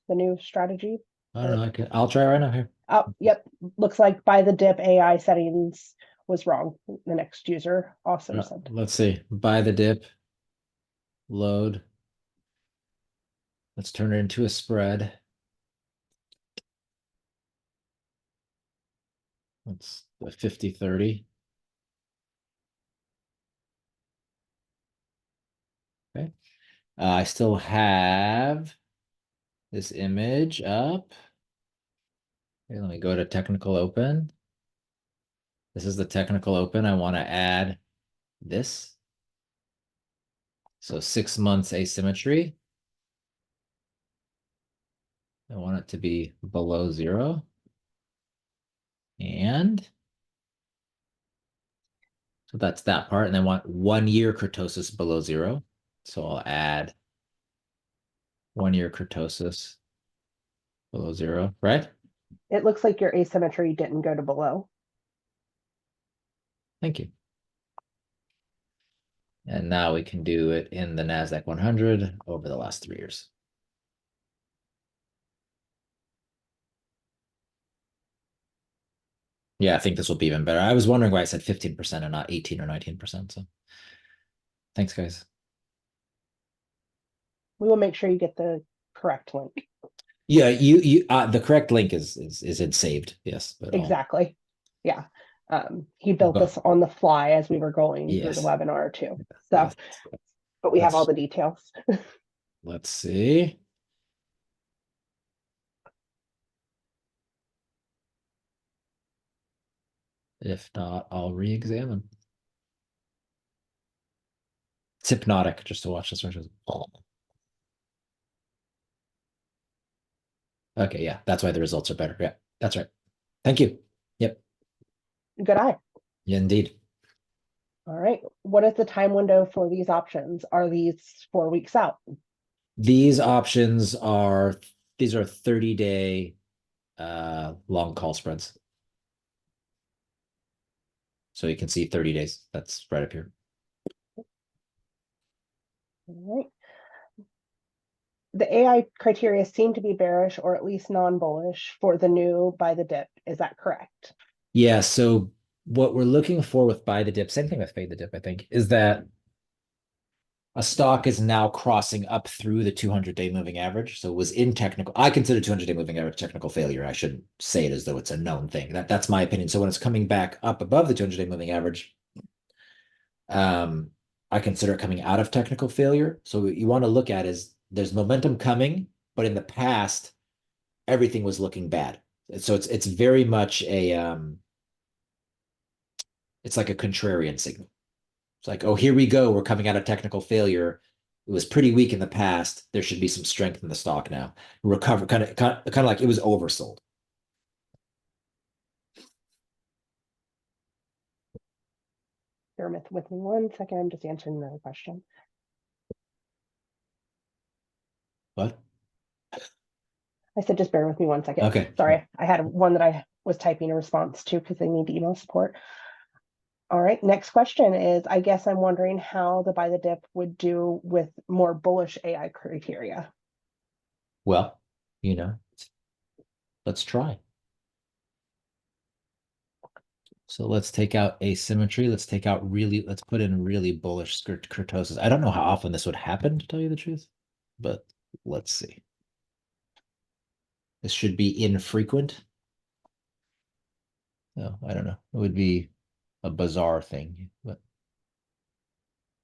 the new strategy. I don't know. I'll try right now here. Oh, yep. Looks like buy the dip AI settings was wrong. The next user also said. Let's see. Buy the dip. Load. Let's turn it into a spread. That's the 50-30. Okay. I still have this image up. Okay, let me go to technical open. This is the technical open. I want to add this. So 6 months asymmetry. I want it to be below 0. And so that's that part. And I want 1 year kurtosis below 0. So I'll add 1 year kurtosis below 0, right? It looks like your asymmetry didn't go to below. Thank you. And now we can do it in the NASDAQ 100 over the last 3 years. Yeah, I think this will be even better. I was wondering why I said 15% and not 18 or 19%. So thanks, guys. We will make sure you get the correct link. Yeah, the correct link is in saved. Yes, but Exactly. Yeah. He built this on the fly as we were going through the yes. webinar too. So, Yes. but we have all the details. Let's see. If not, I'll re-examine. It's hypnotic just to watch this. Okay, yeah, that's why the results are better. Yeah, that's right. Thank you. Yep. Good eye. Yeah, indeed. All right. What is the time window for these options? Are these 4 weeks out? These options are these are 30-day long call spreads. So you can see 30 days. That's right up here. All right. The AI criteria seem to be bearish or at least non-bullish for the new buy the dip. Is that correct? Yeah, so what we're looking for with buy the dip, same thing with fade the dip, I think, is that a stock is now crossing up through the 200-day moving average. So it was in technical. I consider 200-day moving average technical failure. I shouldn't say it as though it's a known thing. That's my opinion. So when it's coming back up above the 200-day moving average, um, I consider it coming out of technical failure. So what you want to look at is there's momentum coming, but in the past, everything was looking bad. So it's very much it's like a contrarian signal. It's like, oh, here we go. We're coming out of technical failure. It was pretty weak in the past. There should be some strength in the stock now. Recover, kind of like it was oversold. Bear with me 1 second. I'm just answering another question. What? I said, just bear with me 1 second. Okay. Sorry, I had one that I was typing a response to because they need email support. All right, next question is, I guess I'm wondering how the buy the dip would do with more bullish AI criteria. Well, you know, let's try. So let's take out asymmetry. Let's put in really bullish kurtosis. I don't know how often this would happen, to tell you the truth, but let's see. This should be infrequent. No, I don't know. It would be a bizarre thing, but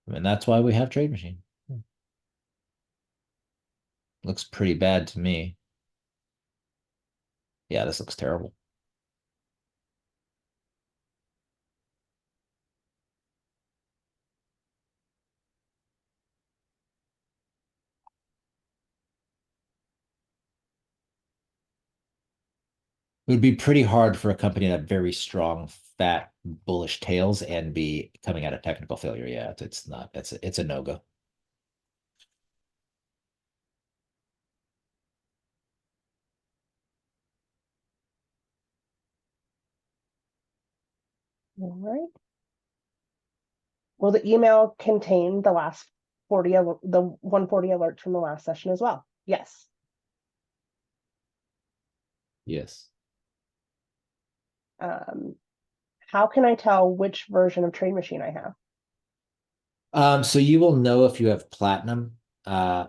I mean, that's why we have TradeMachine. Looks pretty bad to me. Yeah, this looks terrible. It would be pretty hard for a company to have very strong, fat, bullish tails and be coming out of technical failure. Yeah, it's not. It's a no-go. All right. Will the email contain the last 40, the 140 alerts from the last session as well? Yes. Yes. How can I tell which version of TradeMachine I have? So you will know if you have platinum.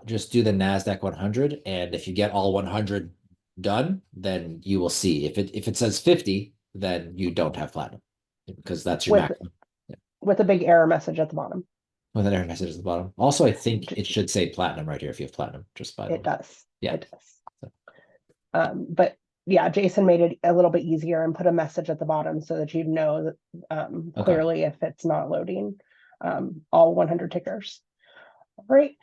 Just do the NASDAQ 100, and if you get all 100 done, then you will see. If it says 50, then you don't have platinum because that's your With maximum. Yeah. with a big error message at the bottom. With an error message at the bottom. Also, I think it should say platinum right here if you have platinum, just by the It way. does. Yeah. It does. But yeah, Jason made it a little bit easier and put a message at the bottom so that you'd know that Okay. clearly if it's not loading all 100 tickers. All right.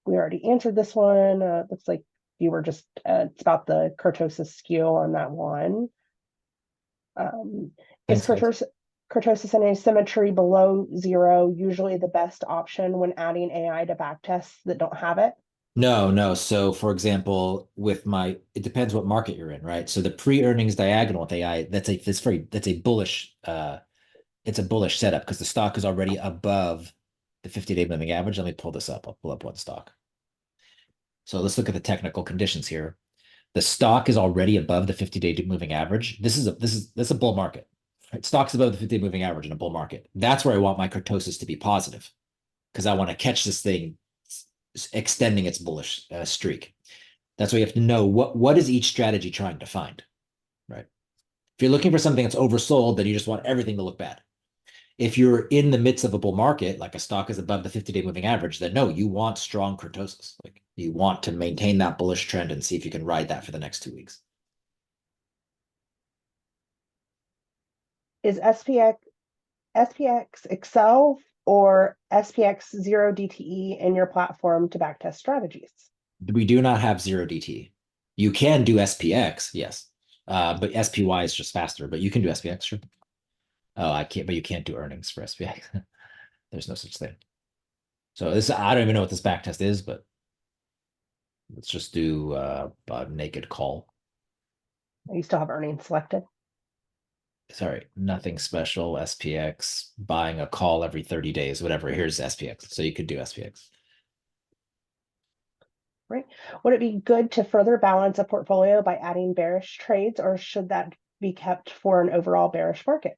We already answered this one. Looks like you were just, it's about the kurtosis skew on that one. Is Thanks, guys. kurtosis and asymmetry below 0 usually the best option when adding AI to backtests that don't have it? No, no. So for example, it depends what market you're in, right? So the pre-earnings diagonal with AI, that's a bullish it's a bullish setup because the stock is already above the 50-day moving average. Let me pull this up. I'll pull up one stock. So let's look at the technical conditions here. The stock is already above the 50-day moving average. That's a bull market. Right? Stock's above the 50-day moving average in a bull market. That's where I want my kurtosis to be positive because I want to catch this thing extending its bullish streak. That's why you have to know what is each strategy trying to find, right? If you're looking for something that's oversold, then you just want everything to look bad. If you're in the midst of a bull market, like a stock is above the 50-day moving average, then no, you want strong kurtosis. Like you want to maintain that bullish trend and see if you can ride that for the next 2 weeks. Is SPX Excel or SPX 0 DTE in your platform to backtest strategies? We do not have zero DT. You can do SPX, yes. But SPY is just faster, but you can do SPX, sure. Oh, I can't, but you can't do earnings for SPX. There's no such thing. So this, I don't even know what this back test is, but let's just do a naked call. You still have earnings selected. Sorry, nothing special. SPX, buying a call every 30 days, whatever. Here's SPX. So you could do SPX. Right. Would it be good to further balance a portfolio by adding bearish trades, or should that be kept for an overall bearish market?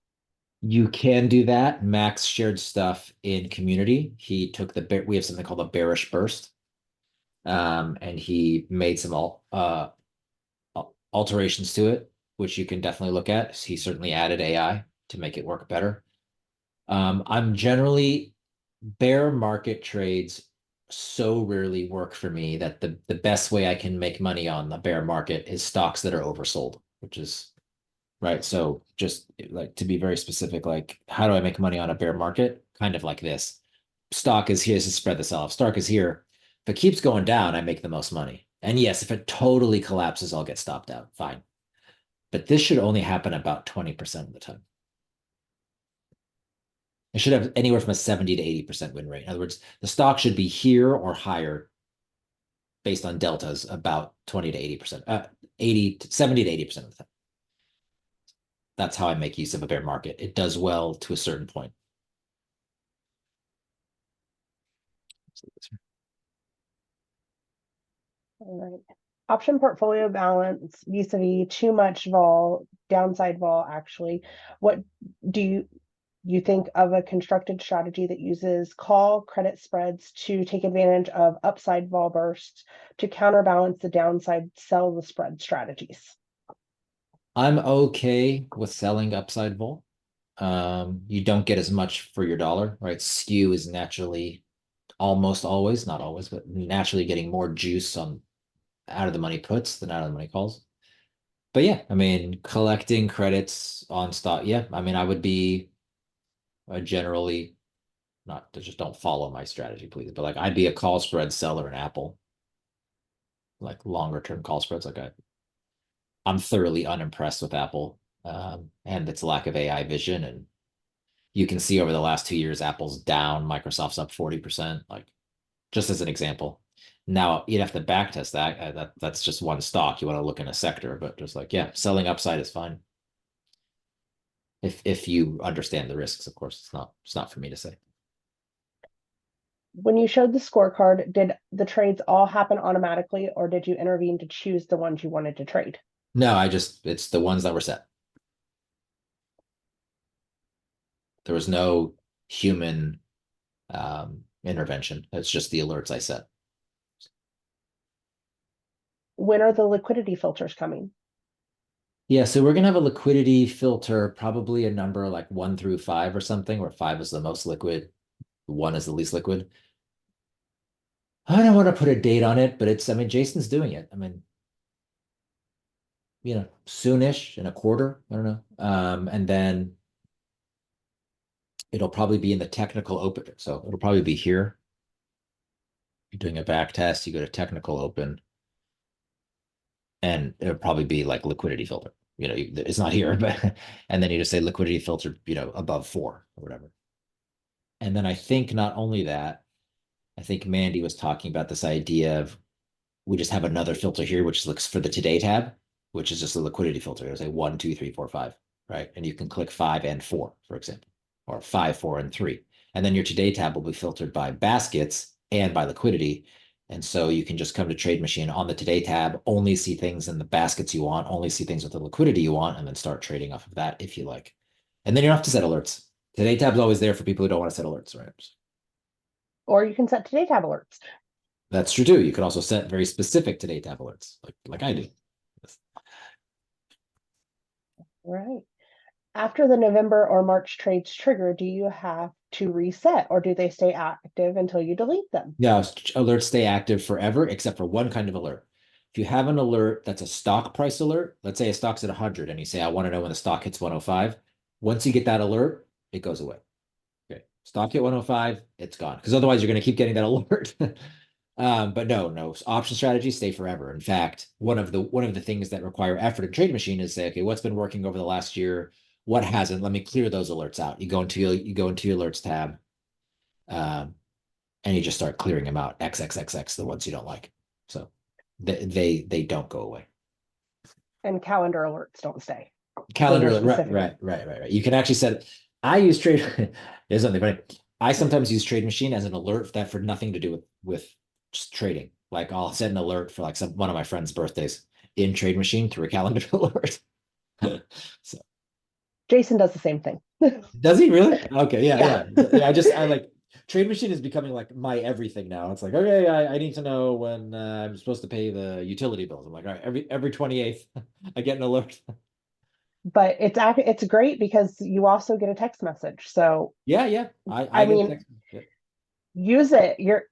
You can do that. Max shared stuff in community. He took we have something called a bearish burst. And he made some alterations to it, which you can definitely look at. He certainly added AI to make it work better. I'm generally bear market trades so rarely work for me that the best way I can make money on the bear market is stocks that are oversold, which is right. So just like to be very specific, like how do I make money on a bear market? Kind of like this. Stock is here to spread the sell off. Stock is here. If it keeps going down, I make the most money. And yes, if it totally collapses, I'll get stopped out. Fine. But this should only happen about 20% of the time. It should have anywhere from a 70 to 80% win rate. In other words, the stock should be here or higher based on deltas about 20 to 80%, 80 to 70 to 80% of the time. That's how I make use of a bear market. It does well to a certain point. All right. Option portfolio balance vis-a-vis too much vol, downside vol, actually. What do you think of a constructed strategy that uses call credit spreads to take advantage of upside vol bursts to counterbalance the downside sell the spread strategies? I'm okay with selling upside vol. You don't get as much for your dollar, right? Skew is naturally almost always, not always, but naturally getting more juice on out of the money puts than out of the money calls. But yeah, I mean, collecting credits on stock. Yeah, I mean, I would be generally not to just don't follow my strategy, please, but like I'd be a call spread seller in Apple, like longer term call spreads. I'm thoroughly unimpressed with Apple and its lack of AI vision. And you can see over the last 2 years, Apple's down, Microsoft's up 40%, like just as an example. Now you'd have to backtest that. That's just one stock. You want to look in a sector, but just like, yeah, selling upside is fine. If you understand the risks, of course. It's not for me to say. When you showed the scorecard, did the trades all happen automatically, or did you intervene to choose the ones you wanted to trade? No, it's the ones that were set. There was no human intervention. It's just the alerts I set. When are the liquidity filters coming? Yeah, so we're gonna have a liquidity filter, probably a number like 1 through 5 or something, where 5 is the most liquid, 1 is the least liquid. I don't want to put a date on it, but I mean, Jason's doing it. I mean, soonish in a quarter. I don't know. And then it'll probably be in the technical open. So it'll probably be here. You're doing a back test, you go to technical open, and it'll probably be like liquidity filter. It's not here, but and then you just say liquidity filter, above 4 or whatever. And then I think not only that, I think Mandy was talking about this idea of we just have another filter here, which looks for the today tab, which is just a liquidity filter. It'll say 1, 2, 3, 4, 5, right? And you can click 5 and 4, for example, or 5, 4, and 3. And then your today tab will be filtered by baskets and by liquidity. And so you can just come to TradeMachine on the today tab, only see things in the baskets you want, only see things with the liquidity you want, and then start trading off of that if you like. And then you don't have to set alerts. Today tab is always there for people who don't want to set alerts, right? Or you can set today tab alerts. That's true too. You can also set very specific today tab alerts, like I do. Right. After the November or March trades trigger, do you have to reset, or do they stay active until you delete them? Yeah, alerts stay active forever, except for one kind of alert. If you have an alert that's a stock price alert, let's say a stock's at 100 and you say, I want to know when the stock hits 105. Once you get that alert, it goes away. Okay. Stock hit 105, it's gone. Because otherwise you're going to keep getting that alert. But no, option strategies stay forever. In fact, one of the things that require effort in TradeMachine is say, okay, what's been working over the last year? What hasn't? Let me clear those alerts out. You go into your alerts tab. Um, and you just start clearing them out, XXXX, the ones you don't like. So they don't go away. And calendar alerts don't stay. Those are Calendar, right, specific. right. You can actually set. I use trade. There's something funny. I sometimes use TradeMachine as an alert that for nothing to do with just trading. Like I'll set an alert for like one of my friends' birthdays in TradeMachine through a calendar alert. So Jason does the same thing. does he really? Okay, Yeah. yeah. I like TradeMachine is becoming like my everything now. It's like, okay, I need to know when I'm supposed to pay the utility bills. I'm like, all right, every 28th, I get an alert. But it's great because you also get a text message. So Yeah. I I get a mean, text. Yeah. use it. You're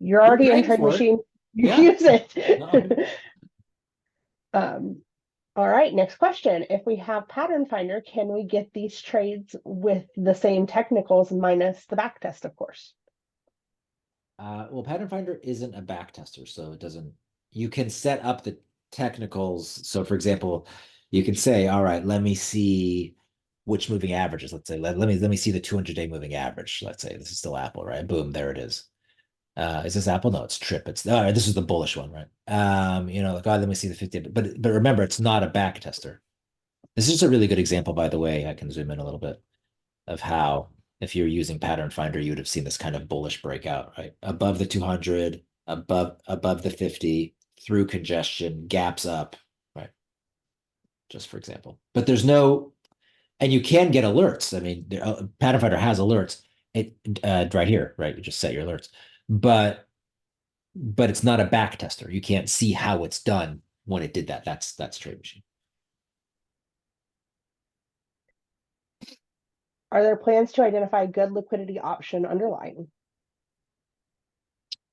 You're already in paying Trade for it. Machine. Yeah. Use it. No. um, all right, next question. If we have Pattern Finder, can we get these trades with the same technicals minus the backtest, of course? Well, Pattern Finder isn't a back tester, so it doesn't. You can set up the technicals. So, for example, you can say, "All right, let me see which moving averages." Let's say, let me see the 200-day moving average. Let's say this is still Apple, right? Boom, there it is. Is this Apple? No, it's Trip. It's all right. This is the bullish one, right? Like, oh, let me see the 50. But remember, it's not a back tester. This is a really good example, by the way. I can zoom in a little bit of how if you're using Pattern Finder, you would have seen this kind of bullish breakout, right? Above the 200, above the 50, through congestion, gaps up, right? Just for example. But there's no, and you can get alerts. I mean, Pattern Finder has alerts. It right here, right? You just set your alerts, but it's not a back tester. You can't see how it's done when it did that. That's TradeMachine. Are there plans to identify good liquidity option underlying?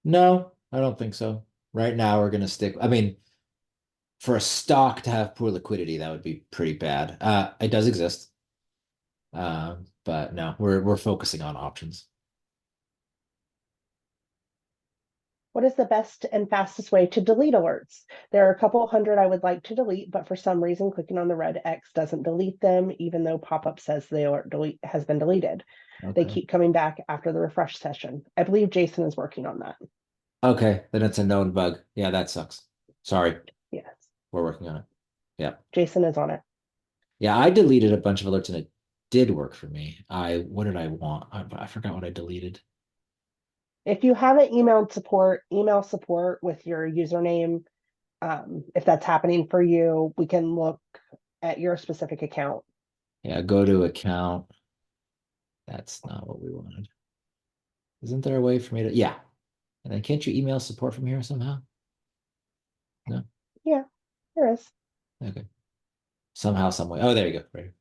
No, I don't think so. Right now, we're going to stick. I mean, for a stock to have poor liquidity, that would be pretty bad. It does exist, but no, we're focusing on options. What is the best and fastest way to delete alerts? There are a couple hundred I would like to delete, but for some reason, clicking on the red X doesn't delete them, even though pop-up says the alert has been deleted. They Okay. keep coming back after the refresh session. I believe Jason is working on that. Okay, then it's a known bug. Yeah, that sucks. Sorry, Yes, we're working on it. Yeah. Jason is on it. Yeah, I deleted a bunch of alerts and it did work for me. What did I want? I forgot what I deleted. If you haven't emailed support, email support with your username. If that's happening for you, we can look at your specific account. Yeah, go to account. That's not what we wanted. Isn't there a way for me to? Yeah. And then can't you email support from here somehow? No? Yeah, there is. Okay. Somehow, some way. Oh, there you go. Right.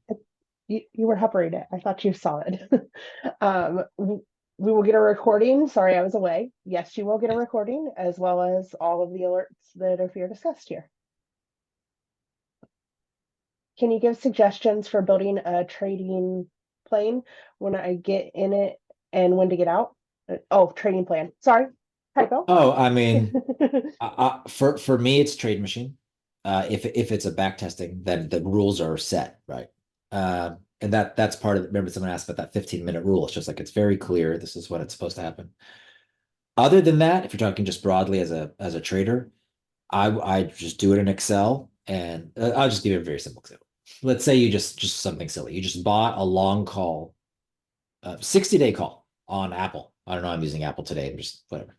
You were hovering it. I thought you saw it. We will get a recording. Sorry, I was away. Yes, you will get a recording as well as all of the alerts that Ophir discussed here. Can you give suggestions for building a trading plane when I get in it and when to get out? Oh, trading plan. Sorry, typo. Oh, I mean, for me, it's TradeMachine. If it's a back testing, then the rules are set, right? And that's part of. Remember, someone asked about that 15-minute rule. It's just like it's very clear. This is when it's supposed to happen. Other than that, if you're talking just broadly as a trader, I just do it in Excel, and I'll just give you a very simple example. Let's say you just something silly. You just bought a long call, 60-day call on Apple. I don't know. I'm using Apple today. I'm just whatever.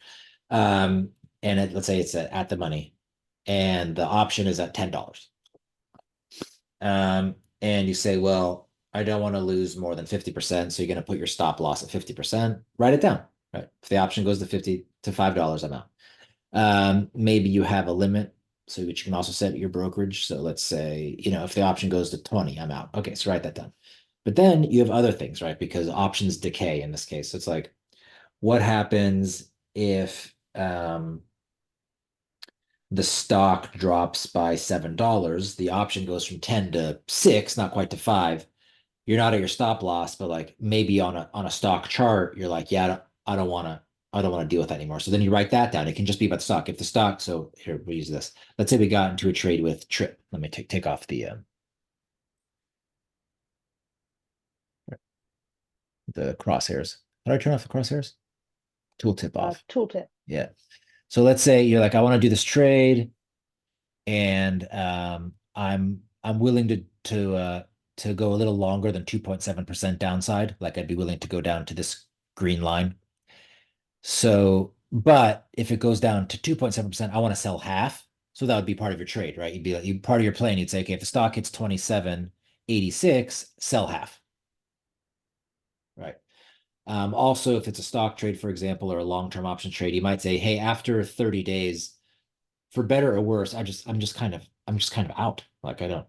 Um, and let's say it's at the money, and the option is at $10. And you say, well, I don't want to lose more than 50%, so you're going to put your stop loss at 50%. Write it down. Right. If the option goes to 50 to $5, I'm out. Maybe you have a limit, so which you can also set your brokerage. So let's say, if the option goes to 20, I'm out. Okay, so write that down. But then you have other things, right? Because options decay in this case. So it's like, what happens if the stock drops by $7? The option goes from 10 to 6, not quite to 5. You're not at your stop loss, but like maybe on a stock chart, you're like, yeah, I don't want to deal with that anymore. So then you write that down. It can just be about the stock. If the stock, so here we use this. Let's say we got into a trade with Trip. Let me take off the crosshairs. How do I turn off the crosshairs? Tooltip off. tooltip. Yeah. So let's say you're like, I want to do this trade, and I'm willing to go a little longer than 2.7% downside. Like I'd be willing to go down to this green line. So, but if it goes down to 2.7%, I want to sell half. So that would be part of your trade, right? You'd be like, you part of your plan, you'd say, okay, if the stock hits 27.86, sell half. Right. Also, if it's a stock trade, for example, or a long-term option trade, you might say, hey, after 30 days, for better or worse, I'm just kind of out. Like I don't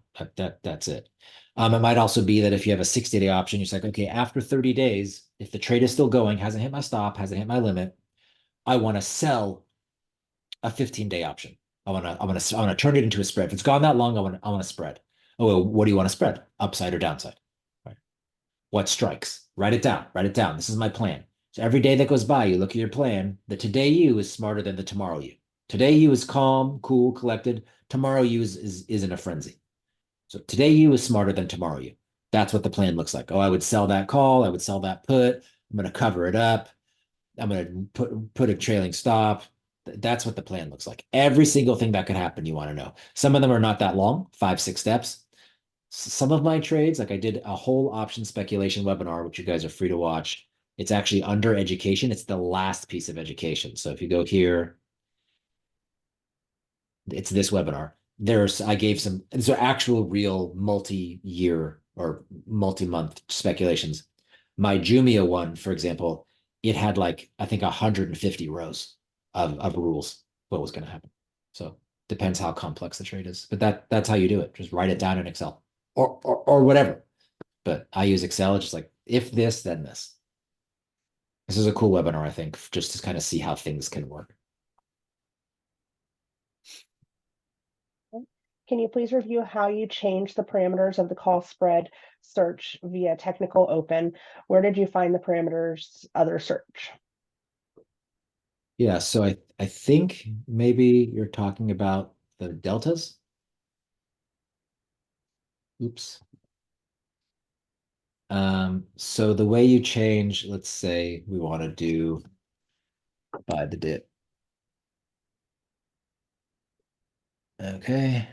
that's it. It might also be that if you have a 60-day option, you're like, okay, after 30 days, if the trade is still going, hasn't hit my stop, hasn't hit my limit, I want to sell a 15-day option. I want to turn it into a spread. If it's gone that long, I want to spread. Oh, well, what do you want to spread? Upside or downside? Right. What strikes? Write it down. Write it down. This is my plan. So every day that goes by, you look at your plan. The today you is smarter than the tomorrow you. Today you is calm, cool, collected. Tomorrow you is in a frenzy. So today you is smarter than tomorrow you. That's what the plan looks like. Oh, I would sell that call. I would sell that put. I'm going to cover it up. I'm going to put a trailing stop. That's what the plan looks like. Every single thing that could happen, you want to know. Some of them are not that long, 5, 6 steps. Some of my trades, like I did a whole option speculation webinar, which you guys are free to watch. It's actually under education. It's the last piece of education. So if you go here, it's this webinar. I gave some, these are actual real multi-year or multi-month speculations. My Jumia one, for example, it had like, I think 150 rows of rules, what was going to happen. So depends how complex the trade is, but that's how you do it. Just write it down in Excel or whatever. But I use Excel. It's just like, if this, then this. This is a cool webinar, I think, just to kind of see how things can work. Can you please review how you changed the parameters of the call spread search via technical open? Where did you find the parameters other search? Yeah, so I think maybe you're talking about the deltas. Oops. So the way you change, let's say we want to do buy the dip. Okay.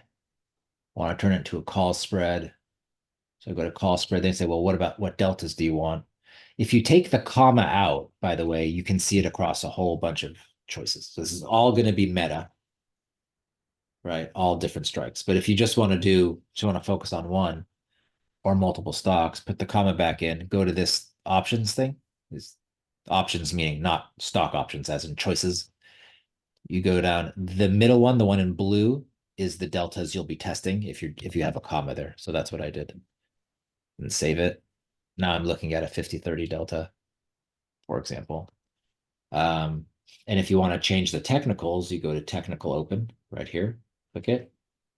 Want to turn it into a call spread. So I go to call spread, they say, well, what deltas do you want? If you take the comma out, by the way, you can see it across a whole bunch of choices. So this is all going to be meta, right? All different strikes. But if you just want to focus on one or multiple stocks, put the comma back in, go to this options thing. This options meaning not stock options, as in choices. You go down the middle one, the one in blue, is the deltas you'll be testing if you have a comma there. So that's what I did. And save it. Now I'm looking at a 50-30 delta, for example. And if you want to change the technicals, you go to technical open right here, click it,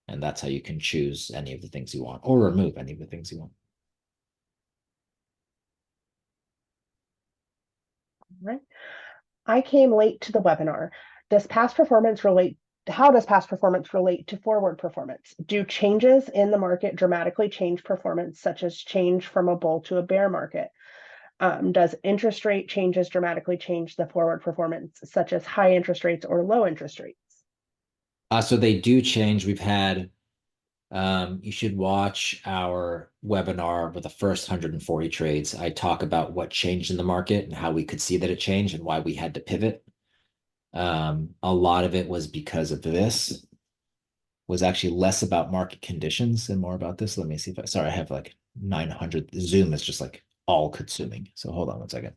and that's how you can choose any of the things you want or remove any of the things you want. Right. I came late to the webinar. Does past performance relate? How does past performance relate to forward performance? Do changes in the market dramatically change performance, such as change from a bull to a bear market? Does interest rate changes dramatically change the forward performance, such as high interest rates or low interest rates? So they do change. We've had, you should watch our webinar with the first 140 trades. I talk about what changed in the market and how we could see that it changed and why we had to pivot. A lot of it was because of this, was actually less about market conditions and more about this. Let me see if sorry, I have like 900. Zoom is just like all consuming. So hold on one second.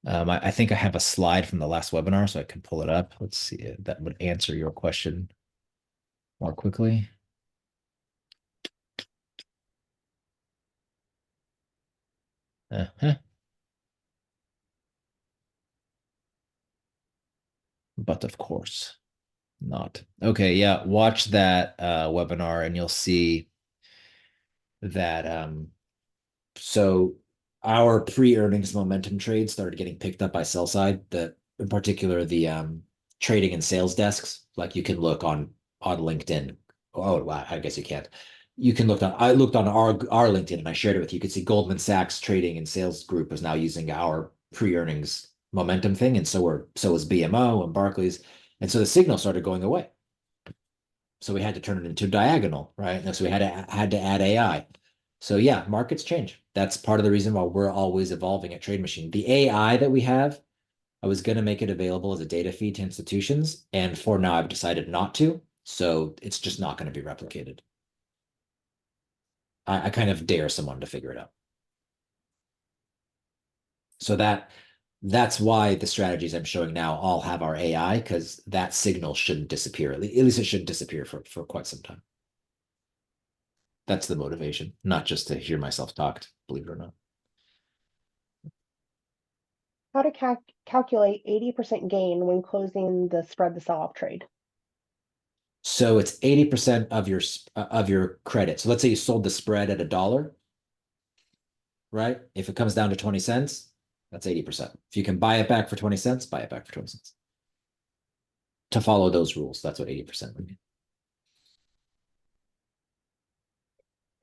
I think I have a slide from the last webinar, so I can pull it up. Let's see if that would answer your question more quickly. Uh-huh. But of course not. Okay, yeah, watch that webinar and you'll see that so our pre-earnings momentum trades started getting picked up by sell side, in particular the trading and sales desks. Like you can look on LinkedIn. Oh, wow, I guess you can't. You can look on I looked on our LinkedIn and I shared it with you. You could see Goldman Sachs trading and sales group is now using our pre-earnings momentum thing, and so was BMO and Barclays, and so the signal started going away. So we had to turn it into diagonal, right? And so we had to add AI. So yeah, markets change. That's part of the reason why we're always evolving at TradeMachine. The AI that we have, I was going to make it available as a data feed to institutions, and for now I've decided not to. So it's just not going to be replicated. I kind of dare someone to figure it out. So that's why the strategies I'm showing now all have our AI, because that signal shouldn't disappear. At least it shouldn't disappear for quite some time. That's the motivation, not just to hear myself talk, believe it or not. How to calculate 80% gain when closing the spread the sell-off trade. So it's 80% of your credit. So let's say you sold the spread at $1, right? If it comes down to 20 cents, that's 80%. If you can buy it back for 20 cents, buy it back for 20 cents. To follow those rules, that's what 80% would mean.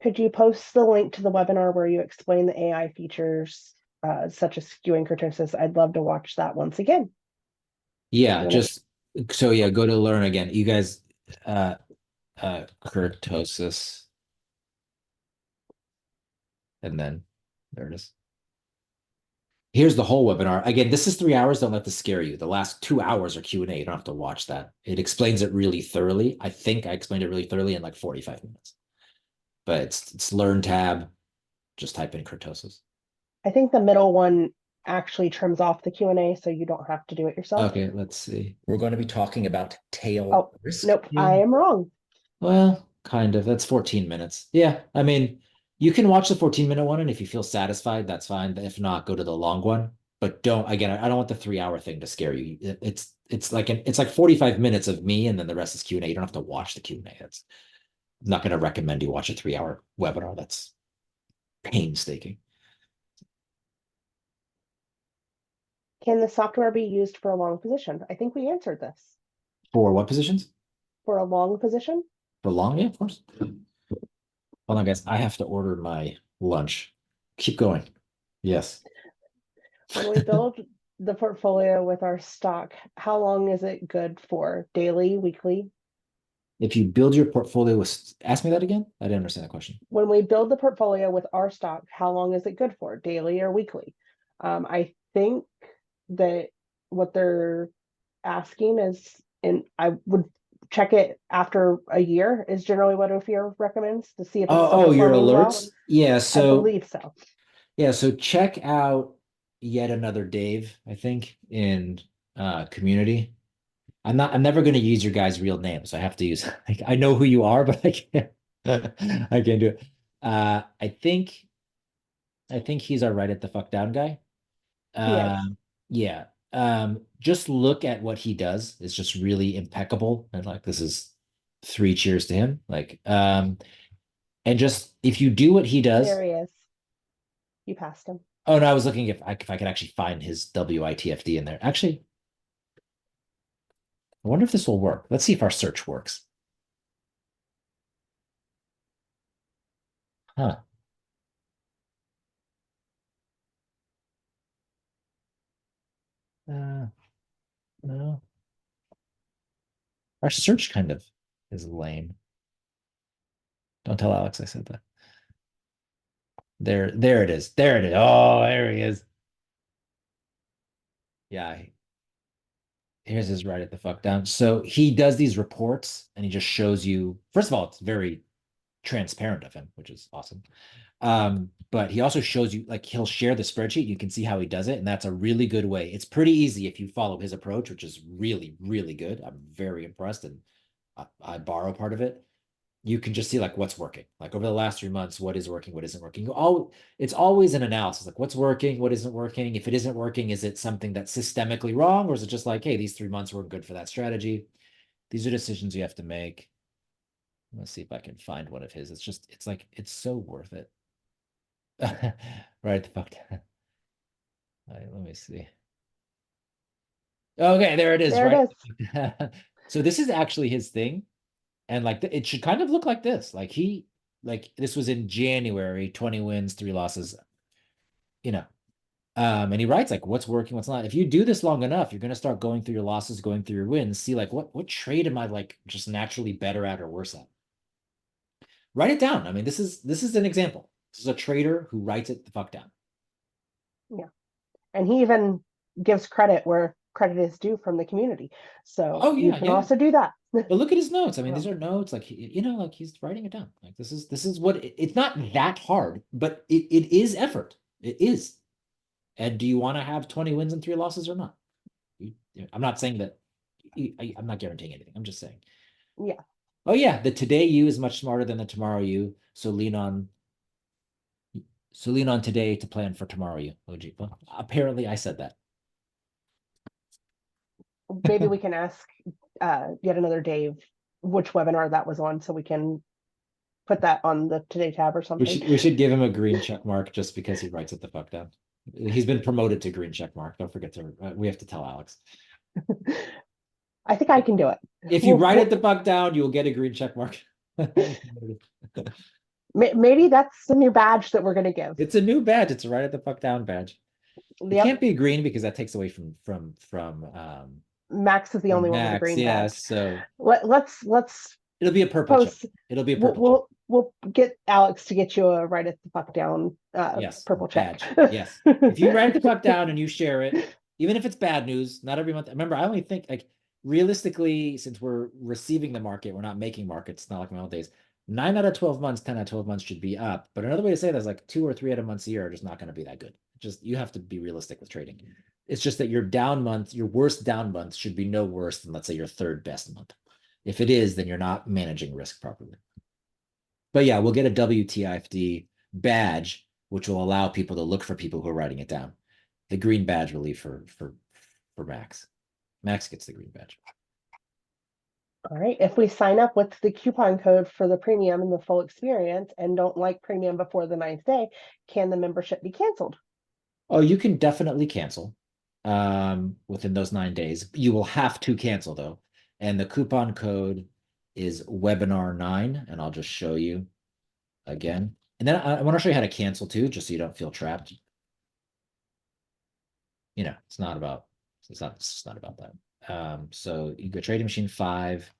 Could you post the link to the webinar where you explain the AI features, such as skewing kurtosis? I'd love to watch that once again. Yeah, just so yeah, go to learn again. You guys, kurtosis, and then there it is. Here's the whole webinar. Again, this is 3 hours. Don't let this scare you. The last 2 hours are Q&A. You don't have to watch that. It explains it really thoroughly. I think I explained it really thoroughly in like 45 minutes. But it's learn tab. Just type in kurtosis. I think the middle one actually trims off the Q&A, so you don't have to do it yourself. Okay, let's see. We're going to be talking about tail Oh, risk. nope, I am wrong. Well, kind of. That's 14 minutes. Yeah, I mean, you can watch the 14-minute one, and if you feel satisfied, that's fine. If not, go to the long one. But don't, again, I don't want the 3 hour thing to scare you. It's like 45 minutes of me, and then the rest is Q&A. You don't have to watch the Q&A. That's I'm not going to recommend you watch a 3 hour webinar. That's painstaking. Can the software be used for a long position? I think we answered this. For what positions? For a long position? For long? Yeah, of course. Hold on, guys. I have to order my lunch. Keep going. Yes. When we build the portfolio with our stock, how long is it good for? Daily, weekly? If you build your portfolio with, ask me that again. I didn't understand the question. When we build the portfolio with our stock, how long is it good for? Daily or weekly? I think that what they're asking is, and I would check it after a year, is generally what Ophir recommends to see if it's still Your performing well. alerts. Yeah, I so believe so. yeah, so check out yet another Dave, I think, in community. I'm never gonna use your guys' real names. So I have to use like I know who you are, but I can't I can't do it. I think he's our right at the fuck down guy. He is. Yeah. Just look at what he does. It's just really impeccable. And like this is 3 cheers to him. And just if you do what he There does. he is. You passed him. Oh no, I was looking if I could actually find his WITFD in there. Actually, I wonder if this will work. Let's see if our search works. Huh. No. Our search kind of is lame. Don't tell Alex I said that. There it is. There it is. Oh, there he is. Yeah, here's his right at the fuck down. So he does these reports and he just shows you, first of all, it's very transparent of him, which is awesome. But he also shows you, like, he'll share the spreadsheet. You can see how he does it. And that's a really good way. It's pretty easy if you follow his approach, which is really, really good. I'm very impressed. And I borrow part of it. You can just see like what's working. Like over the last 3 months, what is working, what isn't working. It's always an analysis, like what's working, what isn't working. If it isn't working, is it something that's systemically wrong, or is it just like, hey, these 3 months were good for that strategy? These are decisions you have to make. Let's see if I can find one of his. It's like it's so worth it. Right the fuck down. All right, let me see. Okay, there it is. There it Right. is. So this is actually his thing. And like it should kind of look like this. Like this was in January, 20 wins, 3 losses. You know, And he writes like what's working, what's not. If you do this long enough, you're going to start going through your losses, going through your wins, see like what trade am I like just naturally better at or worse at. Write it down. I mean, this is an example. This is a trader who writes it the fuck down. Yeah. And he even gives credit where credit is due from the community. So Oh you yeah, can yeah. also do that. But look at his notes. I mean, these Well, are notes like like he's writing it down. Like this is what it's not that hard, but it is effort. It is. And do you want to have 20 wins and 3 losses or not? I'm not saying that. I'm not guaranteeing anything. I'm just saying. yeah. Oh yeah, the today you is much smarter than the tomorrow you. So lean on today to plan for tomorrow you. Oh gee, well, apparently I said that. Maybe we can ask yet another Dave which webinar that was on so we can put that on the Today tab or We something. should we should give him a green check mark just because he writes it the fuck down. He's been promoted to green check mark. Don't forget to. We have to tell Alex. I think I can do it. If you We'll, write it we'll, the fuck down, you will get a green check mark. maybe that's the new badge that we're going to give. It's a new badge. It's a write it the fuck down badge. It Yep. can't be green because that takes away Max is the from only one with a Max. green Yeah, badge. so Let's it'll be a purple check. post. It'll be a We'll, purple check. we'll get Alex to get you a write it the fuck down Yes, purple check. badge. Yes. If you write the fuck down and you share it, even if it's bad news, not every month. Remember, I only think like realistically, since we're receiving the market, we're not making markets. It's not like my old days. 9 out of 12 months, 10 out of 12 months should be up. But another way to say that is like 2 or 3 out of months a year are just not going to be that good. Just you have to be realistic with trading. It's just that your down month, your worst down month should be no worse than let's say your third best month. If it is, then you're not managing risk properly. But yeah, we'll get a WTIFD badge, which will allow people to look for people who are writing it down. The green badge will leave for Max. Max gets the green badge. All right. If we sign up with the coupon code for the premium and the full experience and don't like premium before the 9th day, can the membership be canceled? Oh, you can definitely cancel within those 9 days. You will have to cancel though. And the coupon code is webinar9, and I'll just show you again. And then I want to show you how to cancel too, just so you don't feel trapped. It's not about that. So you go TradeMachine 5,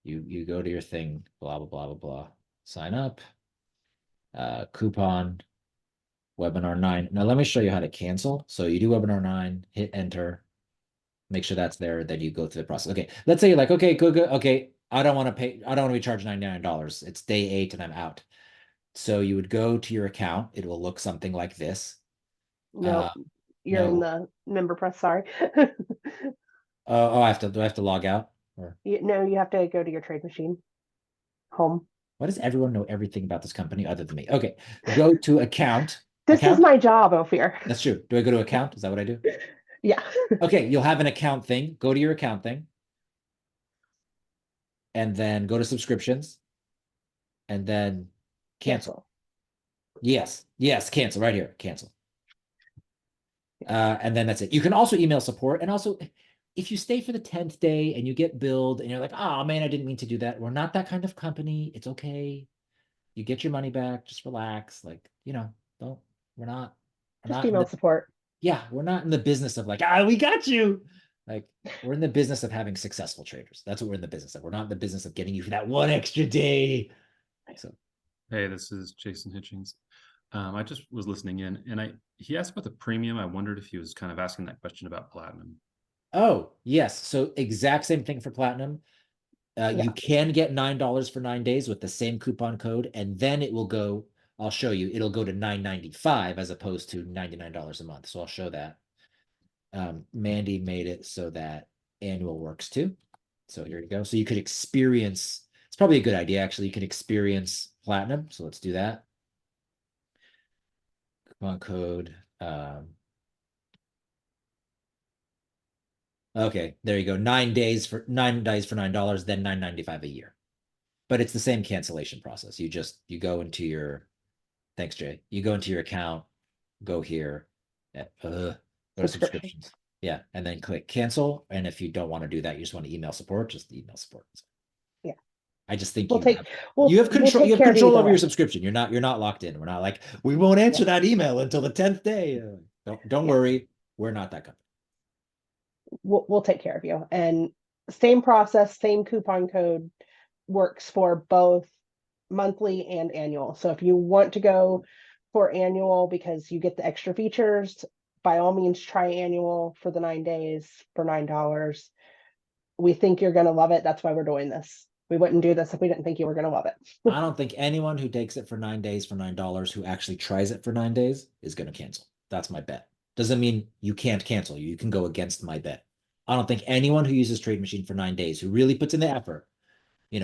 you go to your thing, blah blah blah blah blah. Sign up, coupon, webinar 9. Now let me show you how to cancel. So you do webinar 9, hit enter, make sure that's there, then you go through the process. Okay, let's say you're like, okay, good, okay, I don't want to be charged $99. It's day 8 and I'm out. So you would go to your account. It will look something like this. No, you're in No. the member press. Sorry. Oh, do I have to log out? Or No, you have to go to your TradeMachine home. why does everyone know everything about this company other than me? Okay, go to account. This is Account? my job, Ophir. That's true. Do I go to account? Is that what I do? Yeah. Okay, you'll have an account thing. Go to your account thing. And then go to subscriptions. And then cancel. Yes. Yes, cancel right here. Cancel. And then that's it. You can also email support. And also, if you stay for the 10th day and you get billed and you're like, oh man, I didn't mean to do that. We're not that kind of company. It's okay. You get your money back. Just relax. Like, don't, we're not, Just email support. yeah, we're not in the business of like, we got you. Like, we're in the business of having successful traders. That's what we're in the business of. We're not in the business of getting you for that one extra day. So, hey, this is Jason Hitchings. I just was listening in, and he asked about the premium. I wondered if he was kind of asking that question about platinum. oh yes, so exact same thing for platinum. You can get $9 for 9 days with the same coupon code, and then it will go. I'll show you. It'll go to $9.95 as opposed to $99 a month. So I'll show that. Mandy made it so that annual works too. So here you go. So you could experience. It's probably a good idea actually. You can experience platinum. So let's do that. Coupon code. Okay, there you go. 9 days for $9, then $9.95 a year. But it's the same cancellation process. You go into your thanks, Jay. You go into your account, go here, go to subscriptions. Yeah, and then click cancel. And if you don't want to do that, you just want to email support, just email support. Yeah. I just think you have control. We'll You have control over way. your subscription. You're not locked in. We're not like we won't answer that email until the 10th day. Don't Yeah. worry, we're not that company. We'll take care of you. And same process, same coupon code works for both monthly and annual. So if you want to go for annual because you get the extra features, by all means try annual for the 9 days for $9. We think you're going to love it. That's why we're doing this. We wouldn't do this if we didn't think you were going to love it. I don't think anyone who takes it for 9 days for $9 who actually tries it for 9 days is going to cancel. That's my bet. Doesn't mean you can't cancel. You can go against my bet. I don't think anyone who uses TradeMachine for 9 days who really puts in the effort,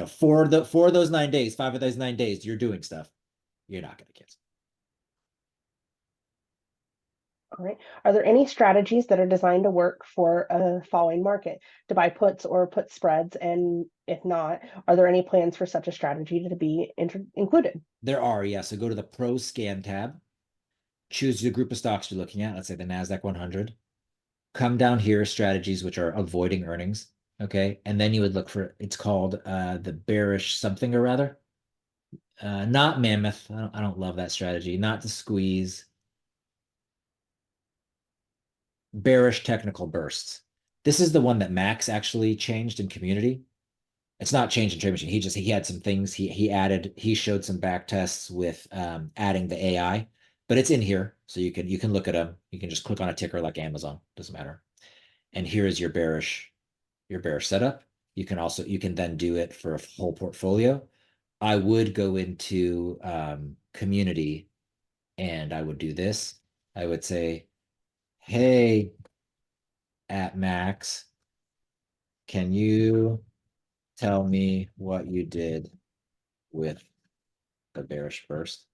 for those 9 days, 5 of those 9 days, you're doing stuff. You're not going to cancel. All right. Are there any strategies that are designed to work for a falling market to buy puts or put spreads? And if not, are there any plans for such a strategy to be included? There are, yeah. So go to the Pro Scan tab, choose the group of stocks you're looking at. Let's say the NASDAQ 100. Come down here, strategies which are avoiding earnings. Okay. And then you would look for, it's called the bearish something or rather. Not mammoth. I don't love that strategy. Not the squeeze. Bearish technical bursts. This is the one that Max actually changed in community. It's not changed in TradeMachine. He had some things he showed some back tests with adding the AI, but it's in here. So you can look at them. You can just click on a ticker like Amazon, doesn't matter. And here is your bearish setup. You can then do it for a whole portfolio. I would go into community and I would do this. I would say, hey, at Max, can you tell me what you did with the bearish burst?